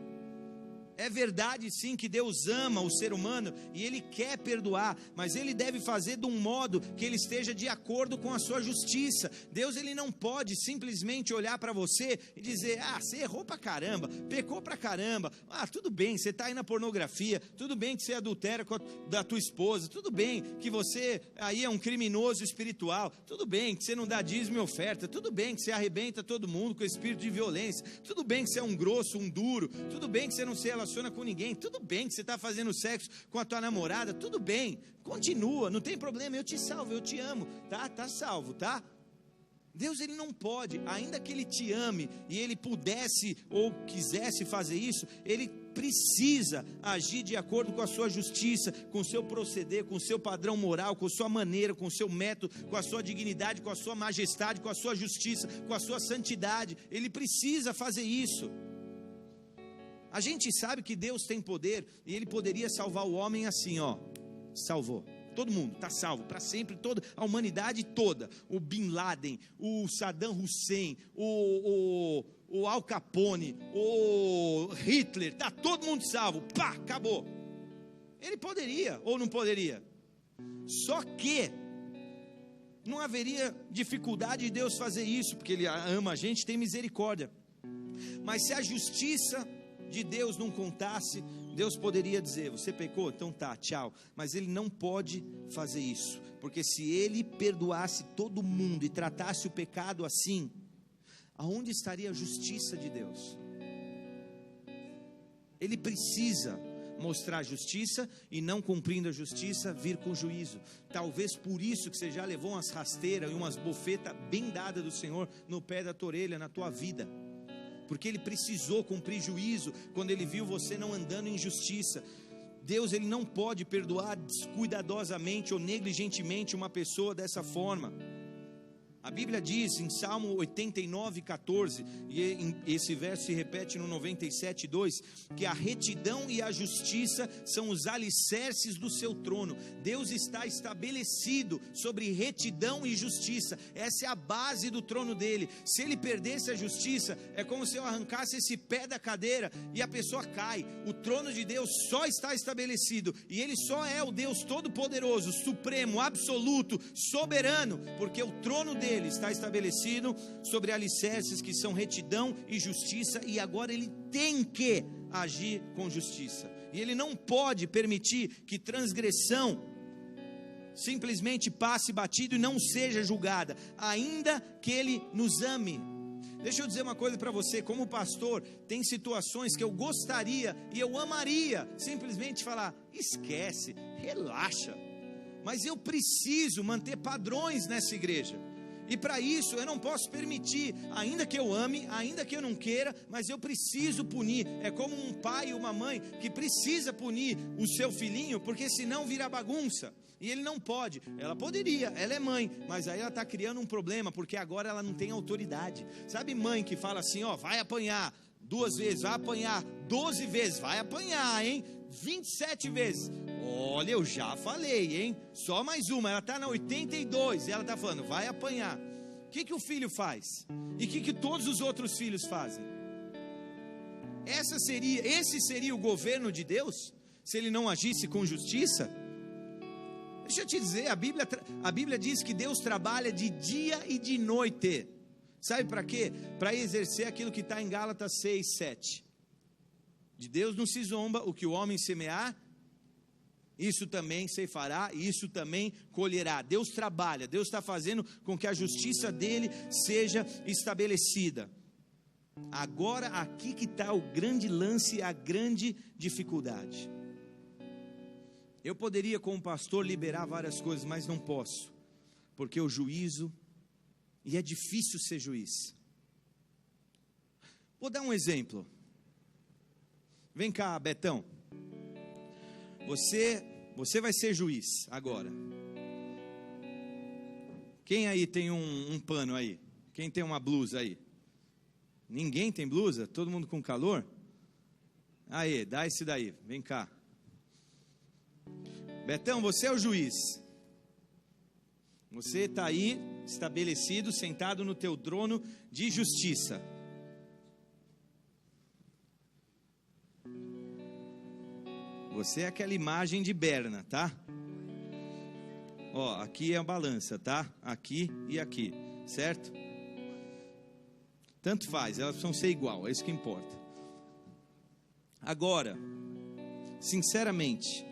É verdade sim que Deus ama o ser humano e Ele quer perdoar, mas Ele deve fazer de um modo que Ele esteja de acordo com a sua justiça. Deus, Ele não pode simplesmente olhar para você e dizer: você errou pra caramba, pecou pra caramba, tudo bem, você está aí na pornografia, tudo bem que você adultera com da tua esposa, tudo bem que você aí é um criminoso espiritual, tudo bem que você não dá dízimo e oferta, tudo bem que você arrebenta todo mundo com espírito de violência, tudo bem que você é um grosso, um duro, tudo bem que você não se relaciona com ninguém, tudo bem que você está fazendo sexo com a tua namorada, tudo bem, continua, não tem problema, eu te salvo, eu te amo, tá salvo, tá? Deus, Ele não pode, ainda que Ele te ame e Ele pudesse ou quisesse fazer isso, Ele precisa agir de acordo com a sua justiça, com o seu proceder, com o seu padrão moral, com a sua maneira, com o seu método, com a sua dignidade, com a sua majestade, com a sua justiça, com a sua santidade. Ele precisa fazer isso. A gente sabe que Deus tem poder e Ele poderia salvar o homem assim, salvou. Todo mundo está salvo para sempre, toda a humanidade toda. O Bin Laden, o Saddam Hussein, o Al Capone, o Hitler, está todo mundo salvo. Pá, acabou. Ele poderia ou não poderia? Só que não haveria dificuldade de Deus fazer isso, porque Ele ama a gente, tem misericórdia. Mas se a justiça de Deus não contasse, Deus poderia dizer: você pecou? Então tá, tchau. Mas Ele não pode fazer isso, porque se Ele perdoasse todo mundo e tratasse o pecado assim, aonde estaria a justiça de Deus? Ele precisa mostrar a justiça e, não cumprindo a justiça, vir com juízo. Talvez por isso que você já levou umas rasteiras e umas bofetas bem dadas do Senhor no pé da tua orelha, na tua vida, porque Ele precisou cumprir juízo quando Ele viu você não andando em justiça. Deus, ele não pode perdoar descuidadosamente ou negligentemente uma pessoa dessa forma. A Bíblia diz em Salmo 89:14, e esse verso se repete no 97:2, que a retidão e a justiça são os alicerces do seu trono. Deus está estabelecido sobre retidão e justiça. Essa é a base do trono dele. Se ele perdesse a justiça, é como se eu arrancasse esse pé da cadeira e a pessoa cai. O trono de Deus só está estabelecido, e ele só é o Deus todo-poderoso, supremo, absoluto, soberano, porque o trono dele está estabelecido sobre alicerces que são retidão e justiça, e agora ele tem que agir com justiça, e ele não pode permitir que transgressão simplesmente passe batido e não seja julgada, ainda que ele nos ame. Deixa eu dizer uma coisa para você, como pastor, tem situações que eu gostaria e eu amaria simplesmente falar, esquece, relaxa, mas eu preciso manter padrões nessa igreja. E para isso eu não posso permitir, ainda que eu ame, ainda que eu não queira, mas eu preciso punir. É como um pai e uma mãe que precisa punir o seu filhinho, porque senão vira bagunça. E ele não pode. Ela poderia, ela é mãe, mas aí ela está criando um problema, porque agora ela não tem autoridade. Sabe mãe que fala assim, ó, vai apanhar 2 vezes, vai apanhar 12 vezes, vai apanhar, hein? 27 vezes. Olha, eu já falei, hein? Só mais uma, ela está na 82 e ela está falando, vai apanhar. O que o filho faz? E o que todos os outros filhos fazem? Esse seria o governo de Deus? Se ele não agisse com justiça? Deixa eu te dizer, a Bíblia diz que Deus trabalha de dia e de noite. Sabe para quê? Para exercer aquilo que está em Gálatas 6:7. De Deus não se zomba, o que o homem semear, isso também ceifará, e isso também colherá. Deus trabalha, Deus está fazendo com que a justiça dele seja estabelecida. Agora aqui que está o grande lance, a grande dificuldade. Eu poderia como pastor liberar várias coisas, mas não posso, porque o juízo, e é difícil ser juiz. Vou dar um exemplo. Vem cá, Betão. Você vai ser juiz agora. Quem aí tem um pano aí? Quem tem uma blusa aí? Ninguém tem blusa? Todo mundo com calor? Aí, dá esse daí, vem cá. Betão, você é o juiz. Você está aí, estabelecido, sentado no teu trono de justiça. Você é aquela imagem de Berna, tá? Ó, aqui é a balança, tá? Aqui e aqui, certo? Tanto faz, elas precisam ser igual, é isso que importa. Agora, sinceramente,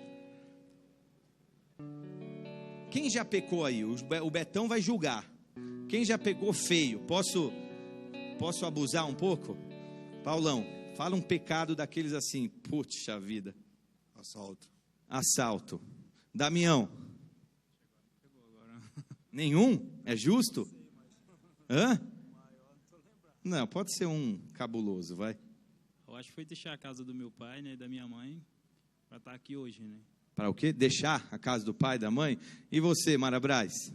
quem já pecou aí? O Betão vai julgar. Quem já pecou feio? Posso abusar um pouco? Paulão, fala um pecado daqueles assim, puxa vida. Assalto. Damião. Nenhum? É justo? Hã? Não, pode ser um cabuloso, vai. Eu acho que foi deixar a casa do meu pai, né, e da minha mãe, para estar aqui hoje, né? Para o quê? Deixar a casa do pai e da mãe? E você, Mara Braz?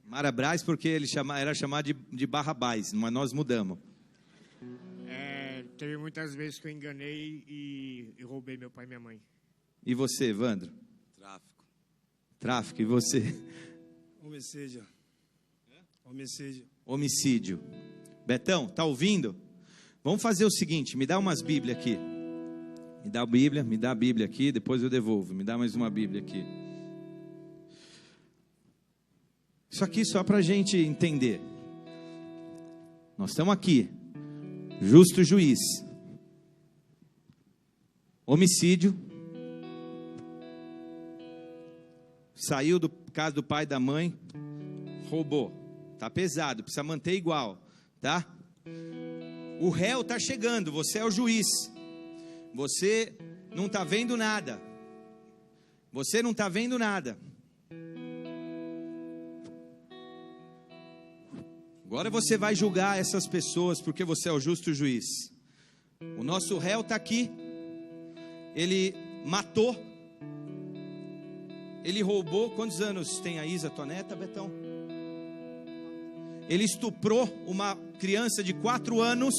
Mara Braz porque ele era chamado de Barrabás, mas nós mudamos. Teve muitas vezes que eu enganei e roubei meu pai e minha mãe. E você, Evandro? Tráfico. E você? Homicídio. Betão, tá ouvindo? Vamos fazer o seguinte, me dá umas Bíblias aqui. Me dá a Bíblia aqui, depois eu devolvo. Me dá mais uma Bíblia aqui. Isso aqui só para a gente entender. Nós estamos aqui. Justo juiz. Homicídio. Saiu do casa do pai e da mãe. Roubou. Tá pesado, precisa manter igual, tá? O réu está chegando, você é o juiz. Você não está vendo nada. Você não está vendo nada. Agora você vai julgar essas pessoas porque você é o justo juiz. O nosso réu está aqui. Ele matou. Ele roubou. Quantos anos tem a Isa, tua neta, Betão? Ele estuprou uma criança de 4 anos.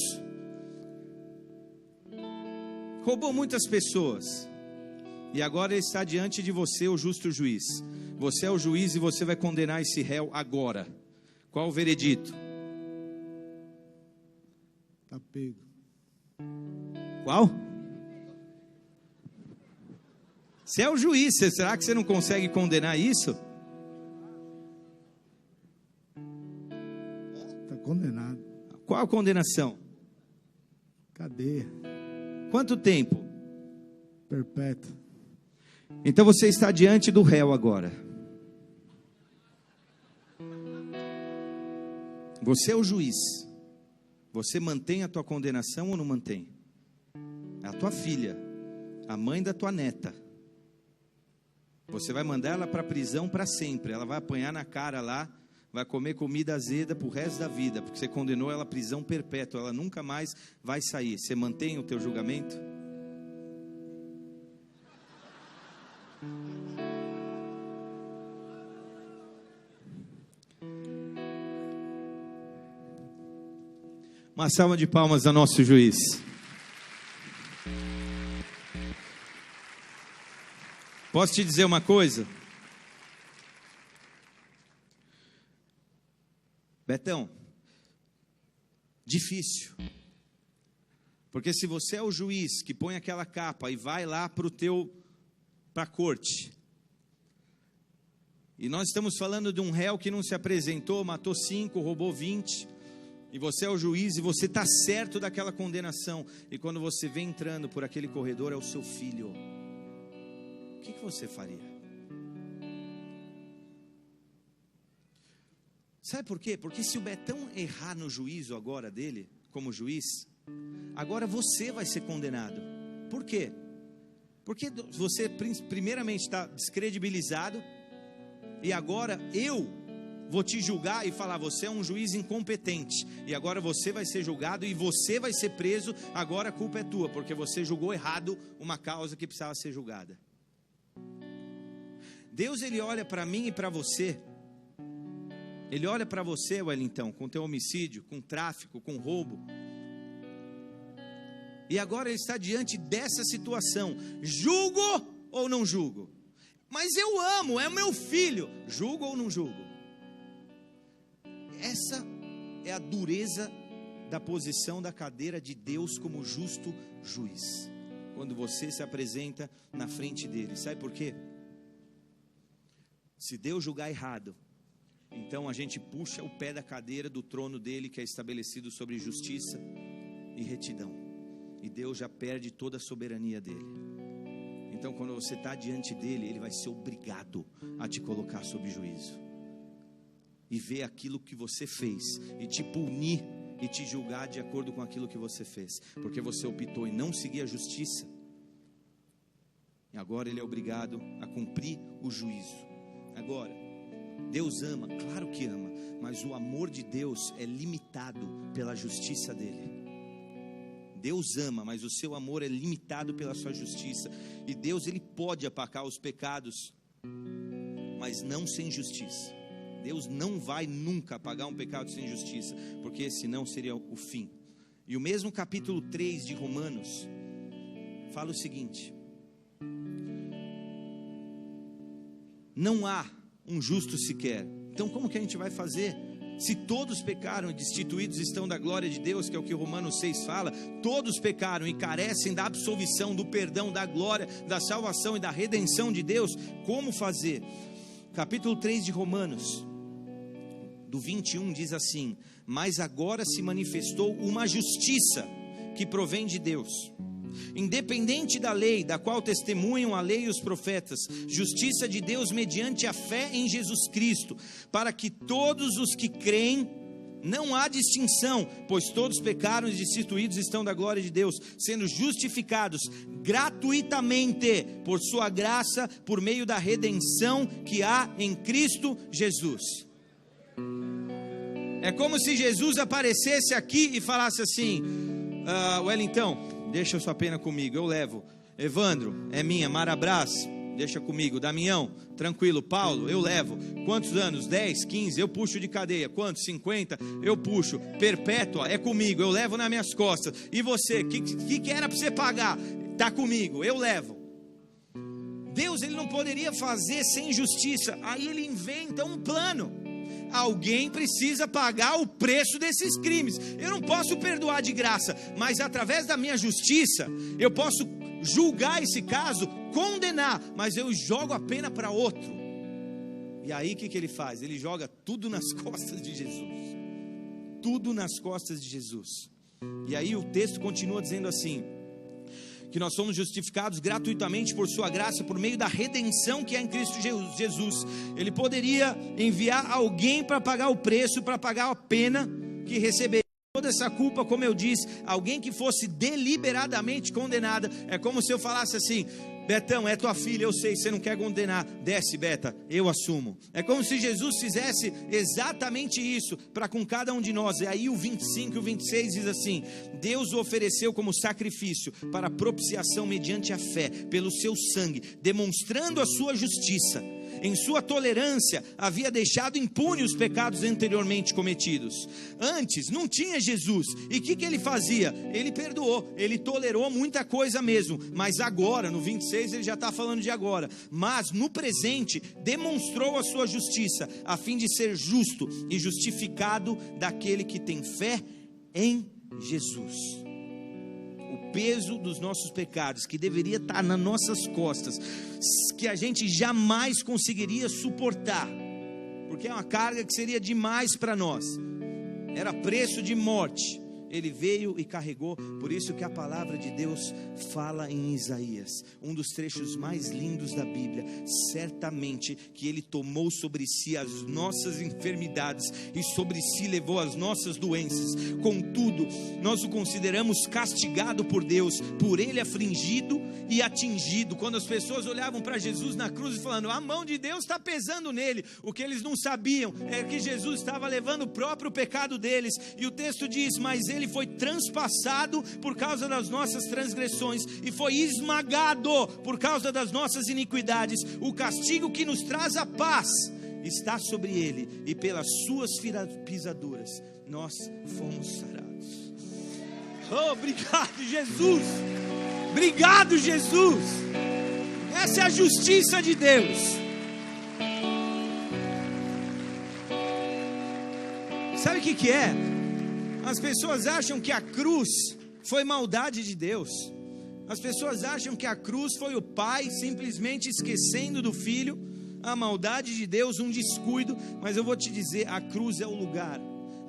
Roubou muitas pessoas. E agora ele está diante de você, o justo juiz. Você é o juiz e você vai condenar esse réu agora. Qual o veredito? Tá pego. Qual? Você é o juiz, será que você não consegue condenar isso? Tá condenado. Qual a condenação? Cadeia. Quanto tempo? Perpétuo. Então você está diante do réu agora. Você é o juiz. Você mantém a tua condenação ou não mantém? É a tua filha, a mãe da tua neta. Você vai mandar ela para a prisão para sempre. Ela vai apanhar na cara lá, vai comer comida azeda para o resto da vida, porque você condenou ela à prisão perpétua. Ela nunca mais vai sair. Você mantém o teu julgamento? Uma salva de palmas ao nosso juiz. Posso te dizer uma coisa? Betão, difícil. Porque se você é o juiz que põe aquela capa e vai lá para a corte, e nós estamos falando de um réu que não se apresentou, matou 5, roubou 20, e você é o juiz e você está certo daquela condenação, e quando você vem entrando por aquele corredor é o seu filho, o que você faria? Sabe por quê? Porque se o Betão errar no juízo agora dele, como juiz, agora você vai ser condenado. Por quê? Porque você primeiramente está descredibilizado, e agora eu vou te julgar e falar, você é um juiz incompetente, e agora você vai ser julgado e você vai ser preso, agora a culpa é tua, porque você julgou errado uma causa que precisava ser julgada. Deus, ele olha para mim e para você. Ele olha para você, Wellington, com teu homicídio, com tráfico, com roubo. E agora ele está diante dessa situação. Julgo ou não julgo? Mas eu amo, é meu filho. Julgo ou não julgo? Essa é a dureza da posição da cadeira de Deus como justo juiz. Quando você se apresenta na frente dele. Sabe por quê? Se Deus julgar errado, então a gente puxa o pé da cadeira do trono dele, que é estabelecido sobre justiça e retidão, e Deus já perde toda a soberania dele. Então quando você está diante dele, ele vai ser obrigado a te colocar sob juízo, e ver aquilo que você fez, e te punir, e te julgar de acordo com aquilo que você fez, porque você optou em não seguir a justiça, e agora ele é obrigado a cumprir o juízo. Agora, Deus ama, claro que ama, mas o amor de Deus é limitado pela justiça dele. Deus ama, mas o seu amor é limitado pela sua justiça. E Deus, ele pode apagar os pecados, mas não sem justiça. Deus não vai nunca apagar um pecado sem justiça, porque senão seria o fim. E o mesmo capítulo 3 de Romanos fala o seguinte: não há um justo sequer. Então como que a gente vai fazer? Se todos pecaram e destituídos estão da glória de Deus, que é o que Romanos 6 fala, todos pecaram e carecem da absolvição, do perdão, da glória, da salvação e da redenção de Deus. Como fazer? Capítulo 3 de Romanos, do 21, diz assim: mas agora se manifestou uma justiça que provém de Deus, independente da lei, da qual testemunham a lei e os profetas, justiça de Deus mediante a fé em Jesus Cristo, para que todos os que creem, não há distinção, pois todos pecaram e destituídos estão da glória de Deus, sendo justificados gratuitamente por sua graça, por meio da redenção que há em Cristo Jesus. É como se Jesus aparecesse aqui e falasse assim: Wellington, deixa sua pena comigo, eu levo. Evandro, é minha. Marabras, deixa comigo. Damião, tranquilo. Paulo, eu levo. Quantos anos? 10, 15, eu puxo de cadeia. Quantos? 50, eu puxo. Perpétua, é comigo, eu levo nas minhas costas. E você, que era para você pagar? Está comigo, eu levo. Deus, ele não poderia fazer sem justiça. Aí ele inventa um plano. Alguém precisa pagar o preço desses crimes. Eu não posso perdoar de graça, mas através da minha justiça eu posso julgar esse caso, condenar, mas eu jogo a pena para outro. E aí o que ele faz? Ele joga tudo nas costas de Jesus. Tudo nas costas de Jesus. E aí o texto continua dizendo assim: que nós somos justificados gratuitamente por sua graça, por meio da redenção que é em Cristo Jesus. Ele poderia enviar alguém para pagar o preço, para pagar a pena que receberia toda essa culpa, como eu disse, alguém que fosse deliberadamente condenada. É como se eu falasse assim: Betão, é tua filha, eu sei, você não quer condenar, desce Beta, eu assumo. É como se Jesus fizesse exatamente isso para com cada um de nós. E aí o 25 e o 26 diz assim: Deus o ofereceu como sacrifício para propiciação mediante a fé, pelo seu sangue, demonstrando a sua justiça. Em sua tolerância havia deixado impune os pecados anteriormente cometidos. Antes não tinha Jesus. E o que ele fazia? Ele perdoou, ele tolerou muita coisa mesmo. Mas agora, no 26 ele já está falando de agora. Mas no presente demonstrou a sua justiça, a fim de ser justo e justificado daquele que tem fé em Jesus. O peso dos nossos pecados, que deveria estar nas nossas costas, que a gente jamais conseguiria suportar, porque é uma carga que seria demais para nós, era preço de morte. Ele veio e carregou. Por isso que a palavra de Deus fala em Isaías, um dos trechos mais lindos da Bíblia: certamente que ele tomou sobre si as nossas enfermidades e sobre si levou as nossas doenças. Contudo, nós o consideramos castigado por Deus, por ele afligido e atingido. Quando as pessoas olhavam para Jesus na cruz e falando: a mão de Deus está pesando nele, o que eles não sabiam é que Jesus estava levando o próprio pecado deles. E o texto diz: mas ele foi transpassado por causa das nossas transgressões e foi esmagado por causa das nossas iniquidades. O castigo que nos traz a paz está sobre ele, e pelas suas pisaduras nós fomos sarados. Oh, obrigado, Jesus. Obrigado, Jesus. Essa é a justiça de Deus. Sabe o que é? As pessoas acham que a cruz foi maldade de Deus. As pessoas acham que a cruz foi o pai simplesmente esquecendo do filho, a maldade de Deus, um descuido. Mas eu vou te dizer, a cruz é o lugar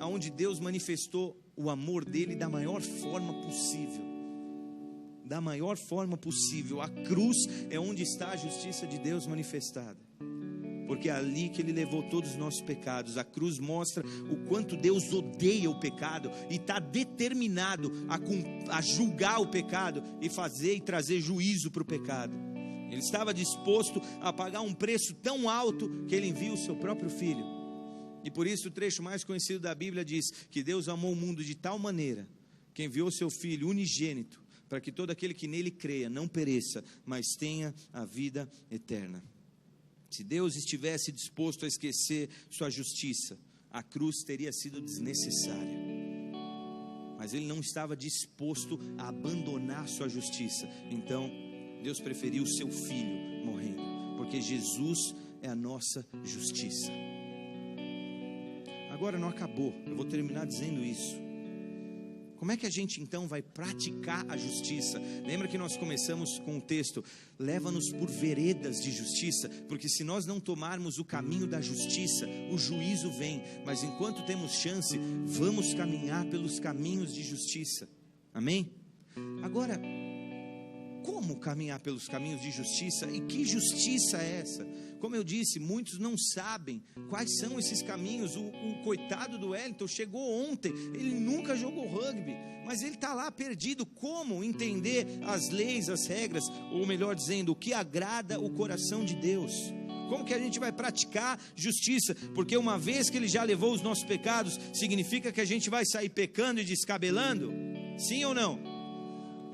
onde Deus manifestou o amor dele da maior forma possível. Da maior forma possível. A cruz é onde está a justiça de Deus manifestada, porque é ali que ele levou todos os nossos pecados. A cruz mostra o quanto Deus odeia o pecado e está determinado a julgar o pecado e fazer e trazer juízo para o pecado. Ele estava disposto a pagar um preço tão alto que ele envia o seu próprio filho. E por isso o trecho mais conhecido da Bíblia diz que Deus amou o mundo de tal maneira que enviou o seu filho unigênito, para que todo aquele que nele creia não pereça, mas tenha a vida eterna. Se Deus estivesse disposto a esquecer sua justiça, a cruz teria sido desnecessária. Mas ele não estava disposto a abandonar sua justiça. Então Deus preferiu o seu filho morrendo, porque Jesus é a nossa justiça. Agora não acabou, eu vou terminar dizendo isso. Como é que a gente então vai praticar a justiça? Lembra que nós começamos com o texto: leva-nos por veredas de justiça, porque se nós não tomarmos o caminho da justiça, o juízo vem. Mas enquanto temos chance, vamos caminhar pelos caminhos de justiça. Amém? Agora, como caminhar pelos caminhos de justiça? E que justiça é essa? Como eu disse, muitos não sabem quais são esses caminhos. O coitado do Wellington chegou ontem, ele nunca jogou rugby, mas ele está lá perdido. Como entender as leis, as regras, ou melhor dizendo, o que agrada o coração de Deus? Como que a gente vai praticar justiça? Porque uma vez que ele já levou os nossos pecados, significa que a gente vai sair pecando e descabelando? Sim ou não?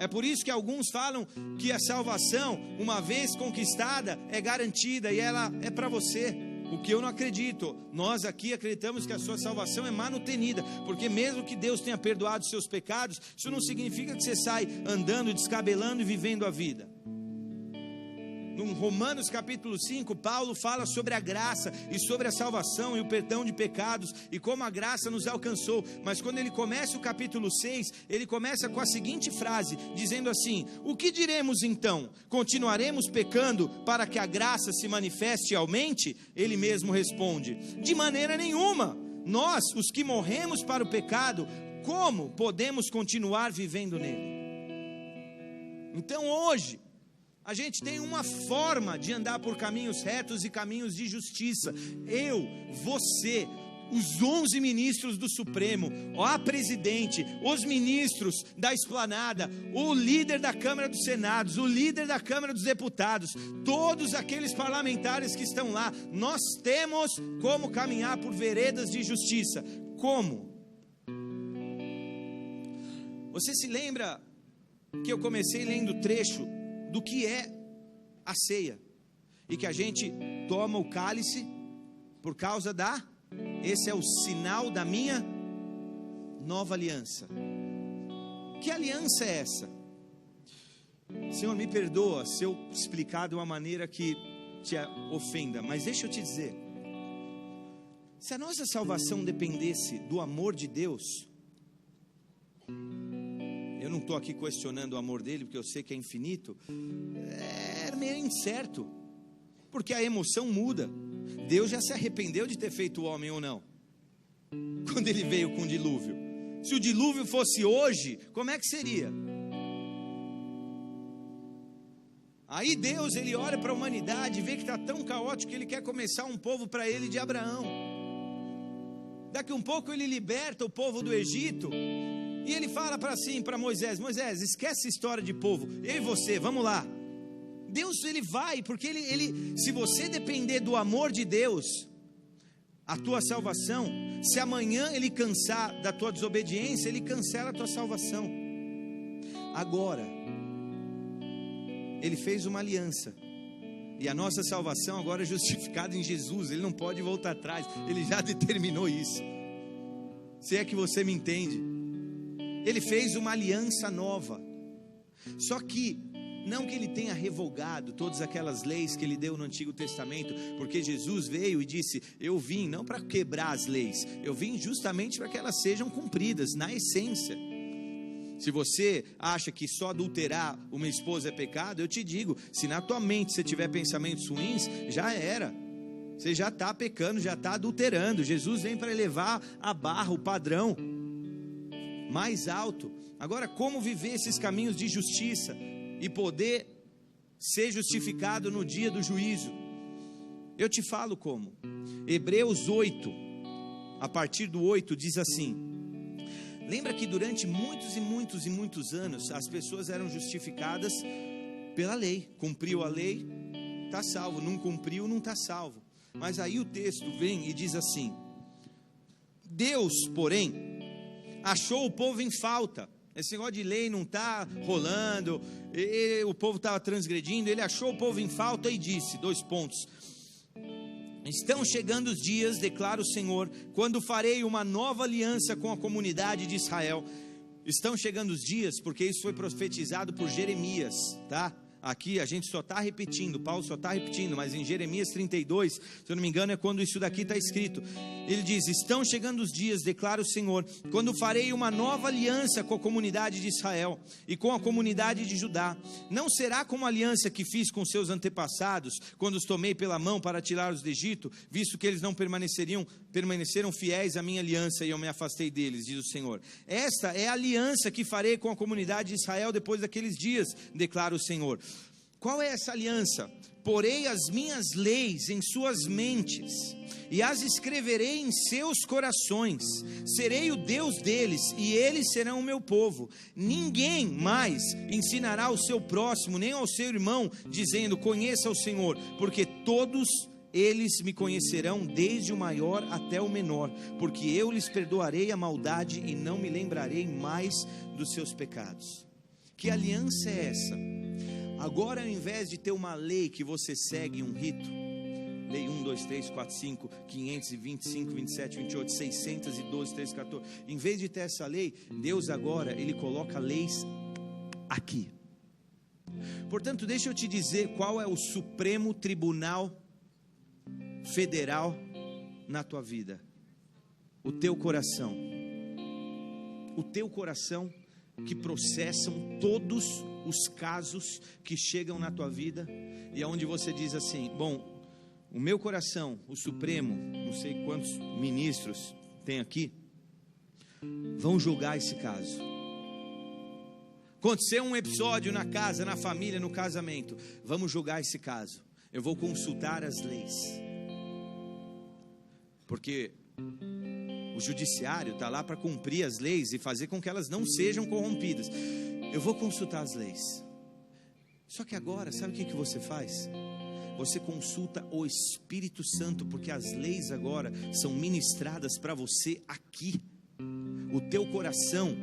É por isso que alguns falam que a salvação, uma vez conquistada, é garantida e ela é para você. O que eu não acredito. Nós aqui acreditamos que a sua salvação é manutenida, porque mesmo que Deus tenha perdoado os seus pecados, isso não significa que você sai andando, descabelando e vivendo a vida. No Romanos capítulo 5, Paulo fala sobre a graça e sobre a salvação e o perdão de pecados e como a graça nos alcançou. Mas quando ele começa o capítulo 6, ele começa com a seguinte frase, dizendo assim: o que diremos então? Continuaremos pecando para que a graça se manifeste e aumente? Ele mesmo responde: de maneira nenhuma. Nós, os que morremos para o pecado, como podemos continuar vivendo nele? Então hoje a gente tem uma forma de andar por caminhos retos e caminhos de justiça. Eu, você, os 11 ministros do Supremo, a presidente, os ministros da Esplanada, o líder da Câmara dos Senados, o líder da Câmara dos Deputados, todos aqueles parlamentares que estão lá, nós temos como caminhar por veredas de justiça. Como? Você se lembra que eu comecei lendo o trecho do que é a ceia, e que a gente toma o cálice por causa esse é o sinal da minha nova aliança. Que aliança é essa? Senhor, me perdoa se eu explicar de uma maneira que te ofenda, mas deixa eu te dizer, se a nossa salvação dependesse do amor de Deus, eu não estou aqui questionando o amor dele, porque eu sei que é infinito, é meio incerto, porque a emoção muda. Deus já se arrependeu de ter feito o homem ou não? Quando ele veio com o dilúvio. Se o dilúvio fosse hoje, como é que seria? Aí Deus, ele olha para a humanidade, vê que está tão caótico que ele quer começar um povo para ele de Abraão. Daqui um pouco ele liberta o povo do Egito, e ele fala para Moisés: Moisés, esquece a história de povo, eu e você, vamos lá. Deus, ele vai, porque ele, se você depender do amor de Deus, a tua salvação, se amanhã ele cansar da tua desobediência, ele cancela a tua salvação. Agora, ele fez uma aliança, e a nossa salvação agora é justificada em Jesus, ele não pode voltar atrás, ele já determinou isso. Se é que você me entende, ele fez uma aliança nova. Só que não que ele tenha revogado todas aquelas leis que ele deu no Antigo Testamento, porque Jesus veio e disse: eu vim não para quebrar as leis, eu vim justamente para que elas sejam cumpridas na essência. Se você acha que só adulterar uma esposa é pecado, eu te digo, se na tua mente você tiver pensamentos ruins, já era, você já está pecando, já está adulterando. Jesus vem para elevar a barra, o padrão mais alto. Agora, como viver esses caminhos de justiça e poder ser justificado no dia do juízo? Eu te falo como. Hebreus 8, a partir do 8, diz assim: lembra que durante muitos anos as pessoas eram justificadas pela lei. Cumpriu a lei, está salvo. Não cumpriu, não está salvo. Mas aí o texto vem e diz assim: Deus, porém, achou o povo em falta. Esse negócio de lei não está rolando, o povo estava transgredindo. Ele achou o povo em falta e disse, 2 pontos: estão chegando os dias, declara o Senhor, quando farei uma nova aliança com a comunidade de Israel. Estão chegando os dias, porque isso foi profetizado por Jeremias, tá? Aqui a gente só está repetindo, Paulo só está repetindo, mas em Jeremias 32, se eu não me engano, é quando isso daqui está escrito. Ele diz: estão chegando os dias, declara o Senhor, quando farei uma nova aliança com a comunidade de Israel e com a comunidade de Judá. Não será como a aliança que fiz com seus antepassados, quando os tomei pela mão para tirá-los do Egito, visto que eles não permaneceram fiéis à minha aliança e eu me afastei deles, diz o Senhor. Esta é a aliança que farei com a comunidade de Israel depois daqueles dias, declara o Senhor. Qual é essa aliança? Porei as minhas leis em suas mentes e as escreverei em seus corações. Serei o Deus deles e eles serão o meu povo. Ninguém mais ensinará ao seu próximo, nem ao seu irmão, dizendo: conheça o Senhor, porque todos eles me conhecerão, desde o maior até o menor, porque eu lhes perdoarei a maldade e não me lembrarei mais dos seus pecados. Que aliança é essa? Agora, ao invés de ter uma lei que você segue um rito, lei 1, 2, 3, 4, 5, 525, 27, 28, 612, 3, 14, em vez de ter essa lei, Deus agora, Ele coloca leis aqui. Portanto, deixa eu te dizer qual é o Supremo Tribunal Federal na tua vida: o teu coração. O teu coração, que processam todos os casos que chegam na tua vida, e aonde você diz assim: bom, o meu coração, o Supremo, não sei quantos ministros tem aqui, vão julgar esse caso. Aconteceu um episódio na casa, na família, no casamento, vamos julgar esse caso. Eu vou consultar as leis, porque o judiciário está lá para cumprir as leis e fazer com que elas não sejam corrompidas. Eu vou consultar as leis. Só que agora, sabe o que você faz? Você consulta o Espírito Santo, porque as leis agora são ministradas para você aqui. O teu coração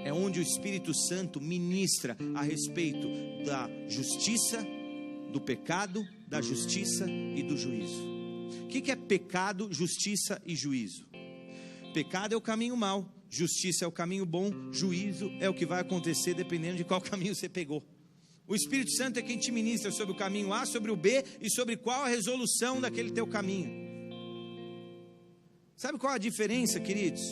é onde o Espírito Santo ministra a respeito da justiça, do pecado, da justiça e do juízo. O que é pecado, justiça e juízo? Pecado é o caminho mau, justiça é o caminho bom, juízo é o que vai acontecer dependendo de qual caminho você pegou. O Espírito Santo é quem te ministra sobre o caminho A, sobre o B e sobre qual a resolução daquele teu caminho. Sabe qual a diferença, queridos?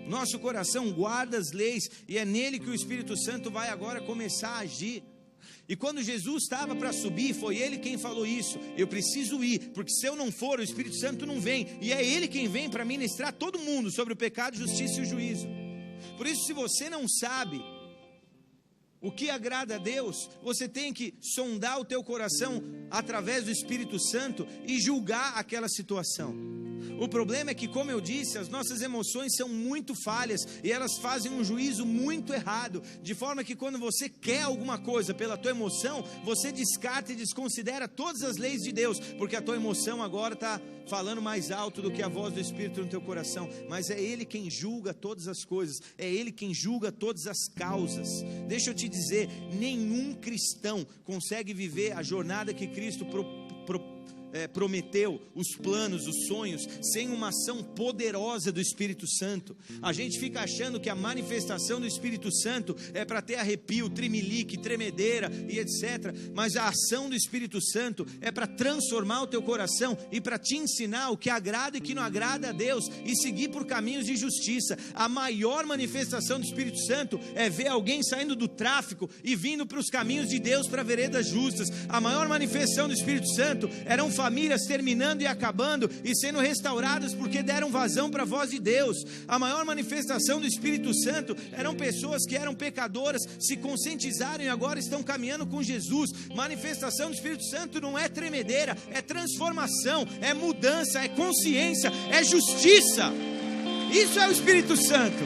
Nosso coração guarda as leis e é nele que o Espírito Santo vai agora começar a agir. E quando Jesus estava para subir, foi Ele quem falou isso: eu preciso ir, porque se eu não for, o Espírito Santo não vem. E é Ele quem vem para ministrar todo mundo sobre o pecado, justiça e o juízo. Por isso, se você não sabe o que agrada a Deus, você tem que sondar o teu coração através do Espírito Santo e julgar aquela situação. O problema é que, como eu disse, as nossas emoções são muito falhas e elas fazem um juízo muito errado, de forma que quando você quer alguma coisa pela tua emoção, você descarta e desconsidera todas as leis de Deus, porque a tua emoção agora está falando mais alto do que a voz do Espírito no teu coração. Mas é Ele quem julga todas as coisas, é Ele quem julga todas as causas. Deixa eu te dizer, nenhum cristão consegue viver a jornada que Cristo prometeu, os planos, os sonhos, sem uma ação poderosa do Espírito Santo. A gente fica achando que a manifestação do Espírito Santo é para ter arrepio, tremelique, tremedeira e etc. Mas a ação do Espírito Santo é para transformar o teu coração e para te ensinar o que agrada e que não agrada a Deus e seguir por caminhos de justiça. A maior manifestação do Espírito Santo é ver alguém saindo do tráfico e vindo para os caminhos de Deus, para veredas justas. A maior manifestação do Espírito Santo eram famílias terminando e acabando e sendo restauradas porque deram vazão para a voz de Deus. A maior manifestação do Espírito Santo eram pessoas que eram pecadoras, se conscientizaram e agora estão caminhando com Jesus. Manifestação do Espírito Santo não é tremedeira, é transformação, é mudança, é consciência, é justiça. Isso é o Espírito Santo.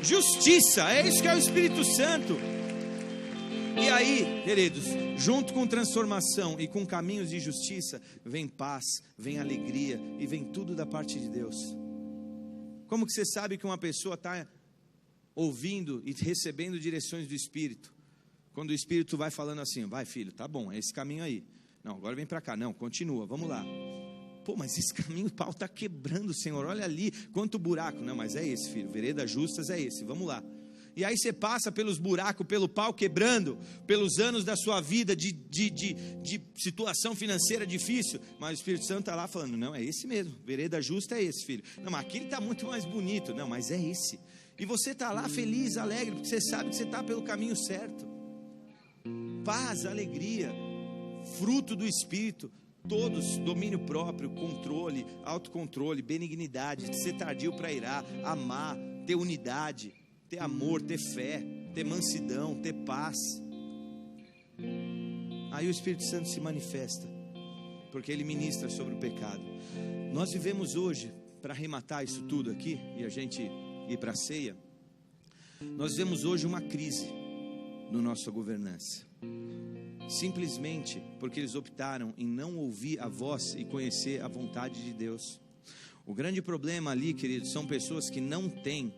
Justiça, é isso que é o Espírito Santo. E aí, queridos, junto com transformação e com caminhos de justiça, vem paz, vem alegria e vem tudo da parte de Deus. Como que você sabe que uma pessoa está ouvindo e recebendo direções do Espírito? Quando o Espírito vai falando assim: vai filho, tá bom, é esse caminho aí. Não, agora vem para cá, não, continua, vamos lá. Pô, mas esse caminho o pau está quebrando, Senhor, olha ali, quanto buraco. Não, mas é esse, filho, veredas justas é esse, vamos lá. E aí você passa pelos buracos, pelo pau quebrando, pelos anos da sua vida de situação financeira difícil, mas o Espírito Santo está lá falando: não, é esse mesmo, vereda justa é esse, filho. Não, mas aquele está muito mais bonito. Não, mas é esse. E você está lá feliz, alegre, porque você sabe que você está pelo caminho certo. Paz, alegria, fruto do Espírito, todos, domínio próprio, controle, autocontrole, benignidade, ser tardio para irar, amar, ter unidade, ter amor, ter fé, ter mansidão, ter paz. Aí o Espírito Santo se manifesta, porque Ele ministra sobre o pecado. Nós vivemos hoje, para arrematar isso tudo aqui, e a gente ir para a ceia, nós vivemos hoje uma crise na nossa governança, simplesmente porque eles optaram em não ouvir a voz e conhecer a vontade de Deus. O grande problema ali, queridos, são pessoas que não têm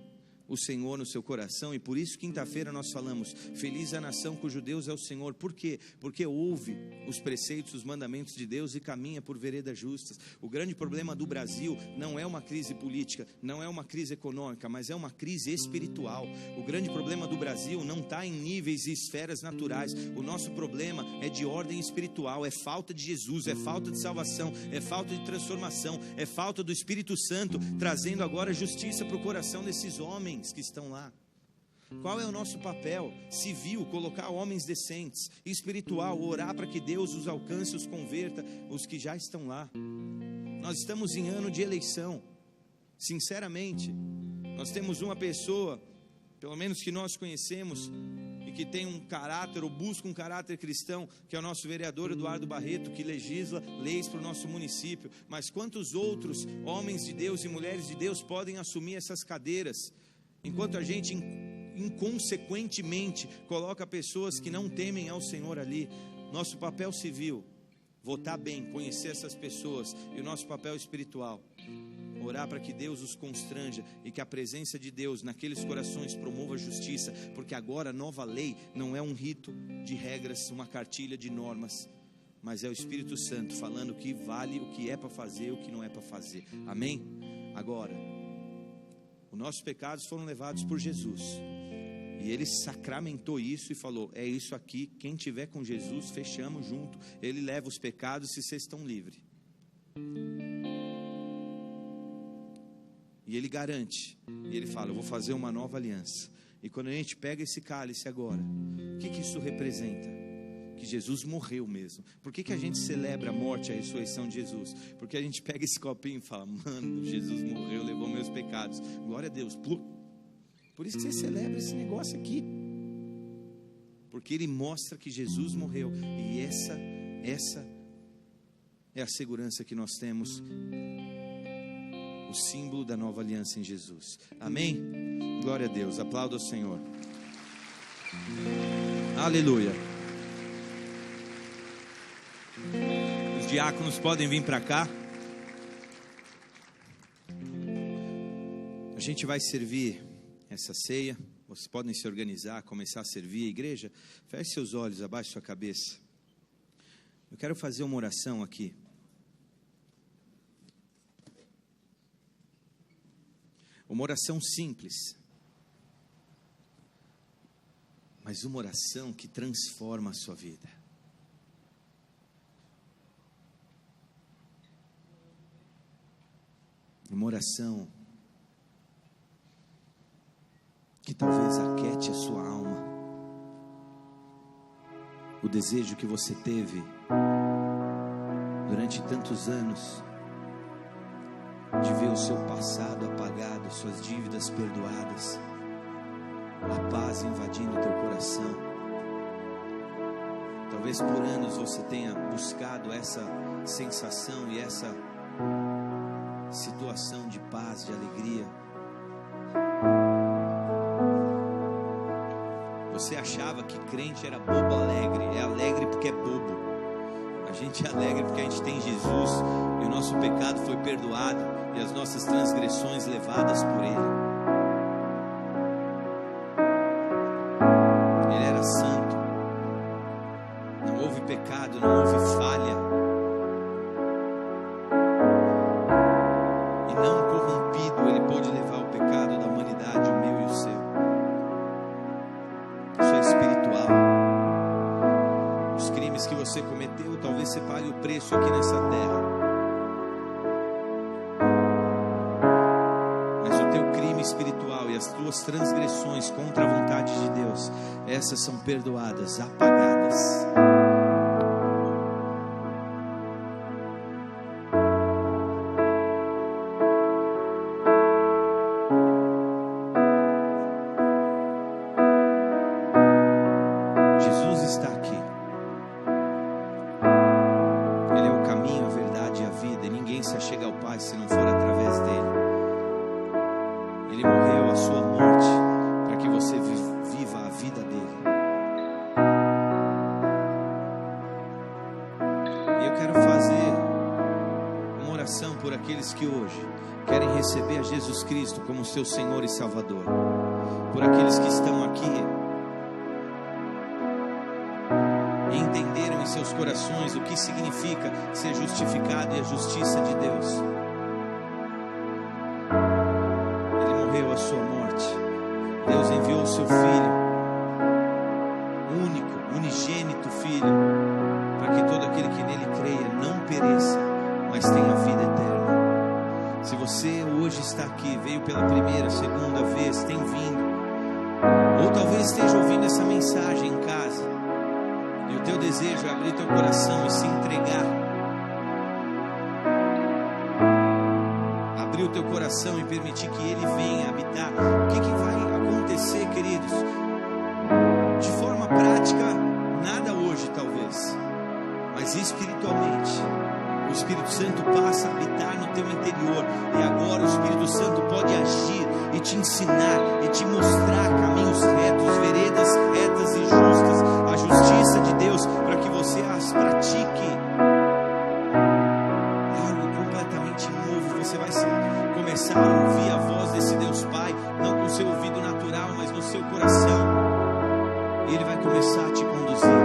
o Senhor no seu coração, e por isso quinta-feira nós falamos, feliz a nação cujo Deus é o Senhor. Por quê? Porque ouve os preceitos, os mandamentos de Deus e caminha por veredas justas. O grande problema do Brasil não é uma crise política, não é uma crise econômica, mas é uma crise espiritual. O grande problema do Brasil não está em níveis e esferas naturais. O nosso problema é de ordem espiritual, é falta de Jesus, é falta de salvação, é falta de transformação, é falta do Espírito Santo trazendo agora justiça para o coração desses homens que estão lá. Qual é o nosso papel? Civil, colocar homens decentes. Espiritual, orar para que Deus os alcance, os converta, os que já estão lá. Nós estamos em ano de eleição. Sinceramente, nós temos uma pessoa, pelo menos que nós conhecemos, e que tem um caráter, ou busca um caráter cristão, que é o nosso vereador Eduardo Barreto, que legisla leis para o nosso município. Mas quantos outros homens de Deus e mulheres de Deus podem assumir essas cadeiras, enquanto a gente inconsequentemente coloca pessoas que não temem ao Senhor ali? Nosso papel civil, votar bem, conhecer essas pessoas, e o nosso papel espiritual, orar para que Deus os constranja e que a presença de Deus naqueles corações promova justiça, porque agora a nova lei não é um rito de regras, uma cartilha de normas, mas é o Espírito Santo falando o que vale, o que é para fazer, o que não é para fazer. Amém? Agora, os nossos pecados foram levados por Jesus, e Ele sacramentou isso e falou, é isso aqui, quem tiver com Jesus, fechamos junto, Ele leva os pecados e vocês estão livres. E Ele garante, e Ele fala, eu vou fazer uma nova aliança. E quando a gente pega esse cálice agora, o que isso representa? Que Jesus morreu mesmo. Por que a gente celebra a morte e a ressurreição de Jesus? Porque a gente pega esse copinho e fala, mano, Jesus morreu, levou meus pecados, glória a Deus. Por isso que você celebra esse negócio aqui, porque Ele mostra que Jesus morreu, e essa é a segurança que nós temos, o símbolo da nova aliança em Jesus. Amém? Glória a Deus, aplauda o Senhor. Aleluia. Os diáconos podem vir para cá. A gente vai servir essa ceia. Vocês podem se organizar, começar a servir a igreja. Feche seus olhos, abaixe sua cabeça. Eu quero fazer uma oração aqui. Uma oração simples, mas uma oração que transforma a sua vida. Uma oração que talvez aquete a sua alma. O desejo que você teve durante tantos anos de ver o seu passado apagado, suas dívidas perdoadas, a paz invadindo o teu coração. Talvez por anos você tenha buscado essa sensação e essa situação de paz, de alegria. Você achava que crente era bobo alegre. É alegre porque é bobo. A gente é alegre porque a gente tem Jesus e o nosso pecado foi perdoado e as nossas transgressões levadas por Ele. Ele era santo, não houve pecado, não houve falha, e não corrompido Ele pôde levar o pecado da humanidade, o meu e o seu. Isso é espiritual. Os crimes que você cometeu, talvez você pague o preço aqui nessa terra, espiritual e as tuas transgressões contra a vontade de Deus, essas são perdoadas, apagadas. Jesus está aqui. Ele é o caminho, a verdade e a vida, e ninguém se achega ao Pai se não for através dele. Ele morreu a sua morte para que você viva a vida dele. E eu quero fazer uma oração por aqueles que hoje querem receber a Jesus Cristo como seu Senhor e Salvador. por aqueles que estão aqui e entenderam em seus corações o que significa ser justificado e a justiça de Deus. Ele morreu a sua morte. Deus enviou o seu Filho, único, unigênito Filho, para que todo aquele que nele creia não pereça, mas tenha vida eterna. Se você hoje está aqui, veio pela primeira, segunda vez, tem vindo, ou talvez esteja ouvindo essa mensagem em casa, e o teu desejo é abrir teu coração e se entregar, abrir o teu coração e permitir que Ele venha habitar, o que vai acontecer, queridos? De forma prática, nada hoje talvez, mas espiritualmente, o Espírito Santo passa a habitar no teu interior, e agora o Espírito Santo pode agir e te ensinar e te mostrar caminhos retos, veredas retas e justas, a justiça de Deus, para que você as pratique. É algo completamente novo. Você vai começar a ouvir a voz desse Deus Pai, não com o seu ouvido natural, mas no seu coração, e Ele vai começar a te conduzir.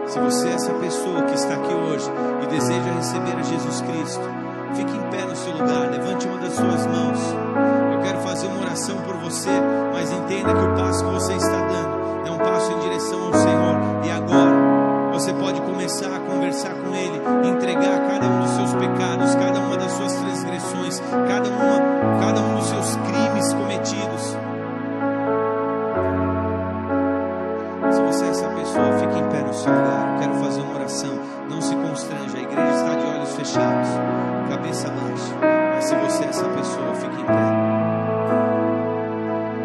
Se você é essa pessoa que está aqui hoje e deseja receber a Jesus Cristo, fique em pé no seu lugar, levante uma das suas mãos. Eu quero fazer uma oração por você, mas entenda que o passo que você está dando é um passo em direção ao Senhor. E agora você pode começar a conversar com Ele, entregar cada um dos seus pecados, cada uma das suas transgressões, cada um dos seus crimes cometidos. Se você é essa pessoa, fique em pé no seu lugar. Eu quero fazer uma oração. Não se constranja, a igreja está de olhos fechados, cabeça baixa. Mas se você é essa pessoa, fique em pé.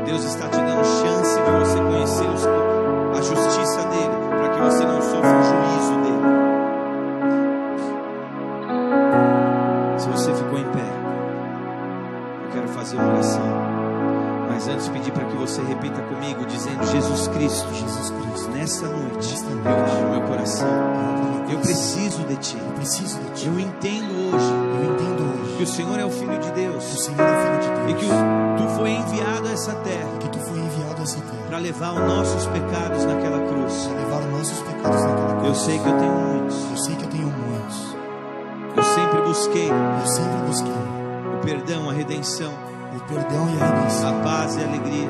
Deus está te dando chance de você conhecer a justiça dEle, para que você não sofra o juízo dEle. Se você ficou em pé, eu quero fazer uma oração. Mas antes pedir para que você repita comigo, dizendo: Jesus Cristo, nessa noite eu abro meu coração, eu preciso de Ti, eu entendo hoje que o Senhor é o Filho de Deus, e que Tu foi enviado a essa terra para levar os nossos pecados naquela cruz. Eu sei que eu tenho muitos, eu sempre busquei o perdão, a redenção, a paz e a alegria.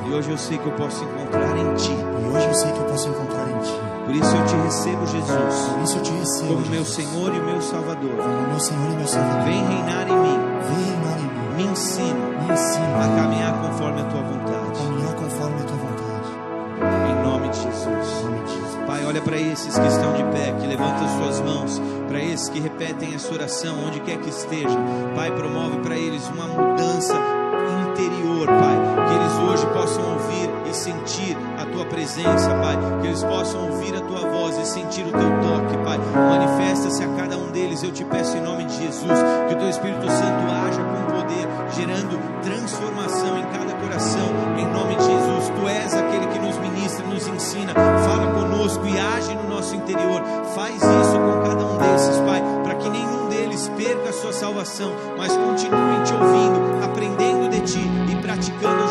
E hoje eu sei que eu posso encontrar em Ti. Por isso eu Te recebo, Jesus, como meu Senhor e meu Salvador. Vem reinar em mim. Me ensina a caminhar conforme a Tua vontade. Em nome de Jesus. Pai, olha para esses que estão de pé, que levantam as suas mãos, para esses que repetem essa oração onde quer que esteja. Pai, promove para eles uma mudança interior, Pai, que eles hoje possam ouvir e sentir a Tua presença, Pai, que eles possam ouvir a Tua voz e sentir o Teu toque, Pai. Manifesta-se a cada um deles, eu Te peço em nome de Jesus, que o Teu Espírito Santo haja com poder, gerando transformação em cada coração, em nome de Jesus. Tu és aquele que nos ministra, nos ensina, fala conosco e age no nosso interior. Faz isso com cada um desses, Pai, para que nenhum deles perca a sua salvação, mas continuem Te ouvindo, aprendendo de Ti e praticando